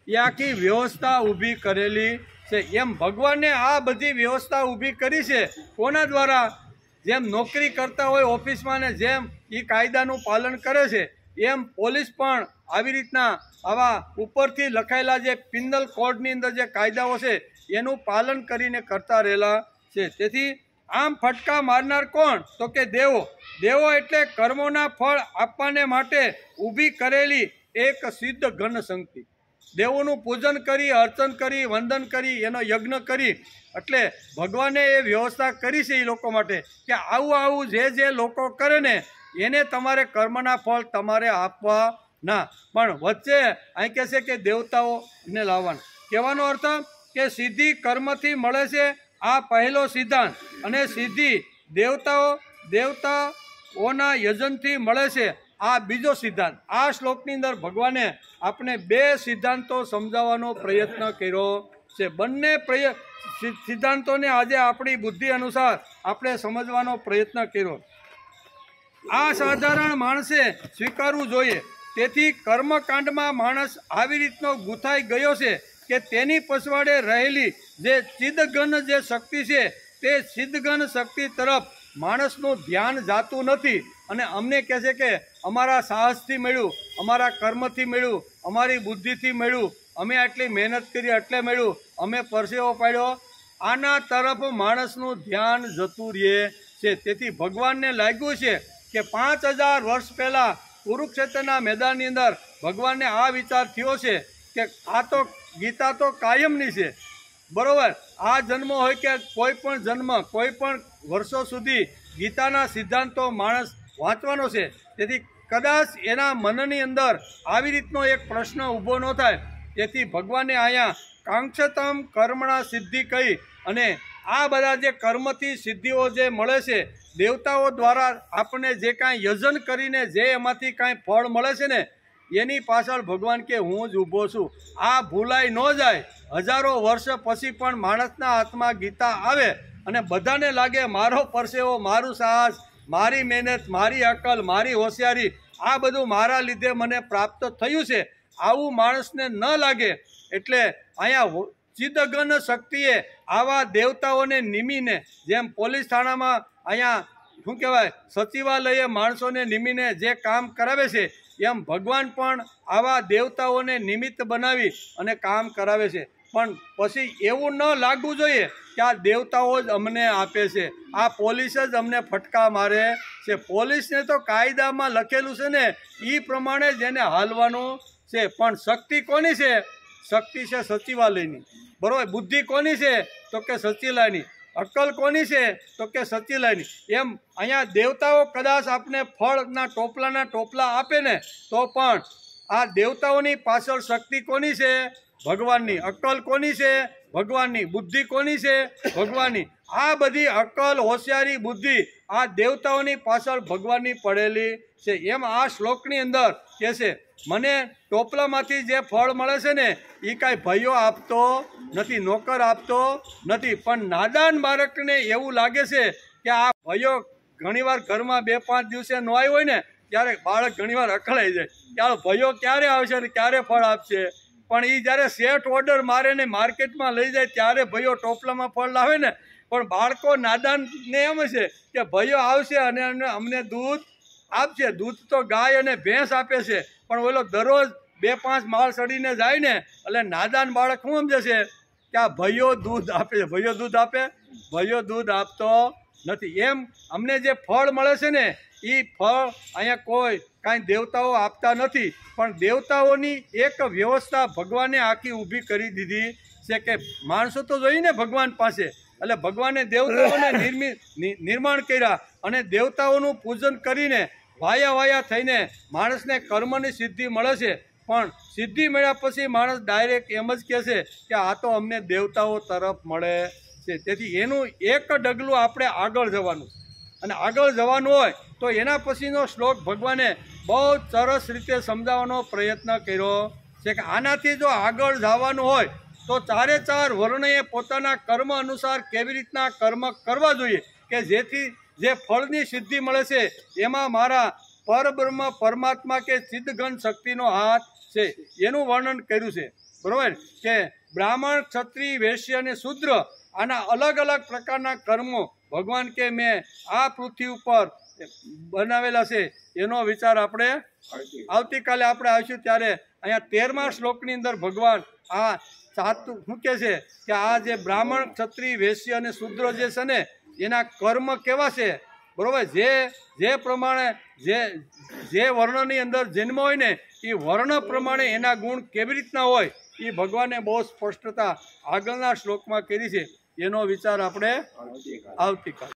એ આખી વ્યવસ્થા ઊભી કરેલી છે. એમ ભગવાને આ બધી વ્યવસ્થા ઊભી કરી છે. કોના દ્વારા? જેમ નોકરી કરતા હોય ઓફિસમાં ને જેમ એ કાયદાનું પાલન કરે છે એમ પોલીસ પણ આવી રીતના આવા ઉપરથી લખાયેલા જે પિનલ કોડની અંદર જે કાયદાઓ છે એનું પાલન કરીને કરતા રહેલા છે. તેથી આમ ફટકા મારનાર કોણ? તો કે દેવો એટલે કર્મોના ફળ આપવાને માટે ઊભી કરેલી એક સિદ્ધ ઘન શક્તિ. દેવોનું પૂજન કરી, અર્ચન કરી, વંદન કરી, એનો યજ્ઞ કરી એટલે ભગવાને એ વ્યવસ્થા કરી છે એ લોકો માટે કે આવું જે લોકો કરે ને એને તમારે કર્મના ફળ તમારે આપવા ના. પણ વચ્ચે અહીં કહે છે કે દેવતાઓને લાવવાના. કહેવાનો અર્થ કે સિદ્ધિ કર્મથી મળે છે, આ પહેલો સિદ્ધાંત, અને સિદ્ધિ દેવતાઓના યજનથી મળે છે, આ બીજો સિદ્ધાંત. આ શ્લોકની અંદર ભગવાને આપણે બે સિદ્ધાંતો સમજાવવાનો પ્રયત્ન કર્યો છે. બંને સિદ્ધાંતોને આજે આપણી બુદ્ધિ અનુસાર આપણે સમજવાનો પ્રયત્ન કર્યો. આ સાધારણ માણસે સ્વીકારવું જોઈએ. તેથી કર્મકાંડમાં માણસ આવી રીતનો ગૂંથાઈ ગયો છે કે તેની પછવાડે રહેલી જે ચિદઘન જે શક્તિ છે તે ચિદઘન શક્તિ તરફ માણસનું ધ્યાન જાતું નથી, અને અમને કહે છે કે અમારા સાહસથી મળ્યું, અમારા કર્મથી મળ્યું, અમારી બુદ્ધિથી મળ્યું, અમે આટલી મહેનત કરી એટલે મળ્યું, અમે પરસેવો પાડ્યો. આના તરફ માણસનું ધ્યાન જતું રહે છે. તેથી ભગવાનને લાગ્યું છે કે 5000 વર્ષ પહેલાં કુરુક્ષેત્રના મેદાનની અંદર ભગવાનને આ વિચાર થયો છે કે આ તો ગીતા તો કાયમની છે, બરોબર. આ જન્મ હોય કે કોઈ પણ જન્મ, કોઈ પણ વર્ષો સુધી ગીતાના સિદ્ધાંતો માણસ વાંચવાનો છે. તેથી કદાચ એના મનની અંદર આવી રીતનો એક પ્રશ્ન ઊભો ન થાય. તેથી ભગવાને અહીંયા કાંક્ષતમ કર્મણા સિદ્ધિ કહી, અને આ બધા જે કર્મથી સિદ્ધિઓ જે મળે છે, દેવતાઓ દ્વારા આપણને જે કાંઈ યજન કરીને જે એમાંથી કાંઈ ફળ મળે છે ને, એની પાછળ ભગવાન કે હું જ ઊભો છું. આ ભૂલાઈ ન જાય. હજારો વર્ષ પછી પણ માણસના હાથમાં ગીતા આવે અને બધાને લાગે મારો પરસેવો, મારું સાહસ, મારી મહેનત, મારી અકલ, મારી હોશિયારી, આ બધું મારા લીધે મને પ્રાપ્ત થયું છે, આવું માણસને ન લાગે. એટલે અહીંયા ચિદઘન શક્તિએ આવા દેવતાઓને નિમીને, જેમ પોલીસ થાણામાં અહીંયા શું કહેવાય સચિવાલયે માણસોને નિમીને જે કામ કરાવે છે, એમ ભગવાન પણ આવા દેવતાઓને નિમિત્ત બનાવી અને કામ કરાવે છે. પણ પછી એવું ન લાગવું જોઈએ કે આ દેવતાઓ જ અમને આપે છે, આ પોલીસ જ અમને ફટકા મારે છે. પોલીસને તો કાયદામાં લખેલું છે ને, એ પ્રમાણે જ એને હાલવાનું છે. પણ શક્તિ કોની છે? શક્તિ છે સચિવાલયની, બરોબર. બુદ્ધિ કોની છે? તો કે સચિવાલયની. અક્કલ કોની છે? તો કે સચિવાલયની. એમ અહીંયા દેવતાઓ કદાચ આપણે ફળના ટોપલા આપે ને, તો પણ આ દેવતાઓની પાછળ શક્તિ કોની છે? ભગવાનની. અક્કલ કોની છે? ભગવાનની. બુદ્ધિ કોની છે? ભગવાનની. આ બધી અક્કલ, હોશિયારી, બુદ્ધિ આ દેવતાઓની પાછળ ભગવાનની પડેલી છે. એમ આ શ્લોકની અંદર કહે છે મને ટોપલામાંથી જે ફળ મળે છે ને, એ કાંઈ ભાઈઓ આપતો નથી, નોકર આપતો નથી. પણ નાદાન બાળકને એવું લાગે છે કે આ ભાઈઓ ઘણીવાર ઘરમાં 2-5 દિવસે ન આવ્યો હોય ને, ત્યારે બાળક ઘણીવાર અકળાઈ જાય, ત્યારે ભાઈઓ ક્યારે આવશે ને ક્યારે ફળ આપશે. પણ એ જ્યારે સેટ ઓર્ડર મારે ને માર્કેટમાં લઈ જાય ત્યારે ભાઈઓ ટોપલામાં ફળ લાવે ને. પણ બાળકો નાદાનને એમ છે કે ભાઈઓ આવશે અને અમને દૂધ આપશે. દૂધ તો ગાય અને ભેંસ આપે છે, પણ ઓલો દરરોજ 2-5 માળ ચડીને જાય ને, એટલે નાદાન બાળક શું સમજે છે કે આ ભાઈઓ દૂધ આપે છે. ભાઈઓ દૂધ આપે? ભાઈઓ દૂધ આપતો નથી. એમ અમને જે ફળ મળે છે ને, એ ફળ અહીંયા કોઈ કાંઈ દેવતાઓ આપતા નથી. પણ દેવતાઓની એક વ્યવસ્થા ભગવાને આખી ઊભી કરી દીધી છે કે માણસો તો જોઈએ ને ભગવાન પાસે, એટલે ભગવાને દેવતાઓને નિર્માણ કર્યા, અને દેવતાઓનું પૂજન કરીને વાયા થઈને માણસને કર્મની સિદ્ધિ મળે છે. પણ સિદ્ધિ મળ્યા પછી માણસ ડાયરેક્ટ એમ જ કહે છે કે આ તો અમને દેવતાઓ તરફ મળે છે. તેથી એનું એક ડગલું આપણે આગળ જવાનું, અને આગળ જવાનું હોય તો એના પછીનો શ્લોક ભગવાને બહુ સરસ રીતે સમજાવવાનો પ્રયત્ન કર્યો છે કે આનાથી જો આગળ જવાનું હોય તો 4 વર્ણએ પોતાના કર્મ અનુસાર કેવી રીતના કર્મ કરવા જોઈએ કે જેથી જે ફળની સિદ્ધિ મળે છે એમાં મારા પરબ્રહ્મ પરમાત્મા કે ચિદઘન શક્તિનો હાથ છે, એનું વર્ણન કર્યું છે, બરાબર. કે બ્રાહ્મણ, ક્ષત્રિય, વૈશ્ય અને શૂદ્ર આના અલગ અલગ પ્રકારના કર્મો ભગવાન કે મેં આ પૃથ્વી ઉપર બનાવેલા છે, એનો વિચાર આપણે આવતીકાલે આપણે આવીશું ત્યારે અહીંયા 13મા શ્લોકની અંદર ભગવાન આ સાચું શું કહે છે કે આ જે બ્રાહ્મણ, ક્ષત્રિય, વૈશ્ય અને શૂદ્ર જે છે ને, એના કર્મ કેવા છે, બરોબર. જે પ્રમાણે જે વર્ણની અંદર જન્મ હોય ને, એ વર્ણ પ્રમાણે એના ગુણ કેવી રીતના હોય એ ભગવાને બહુ સ્પષ્ટતા આગળના શ્લોકમાં કરી છે. એનો વિચાર આપણે આવતીકાલે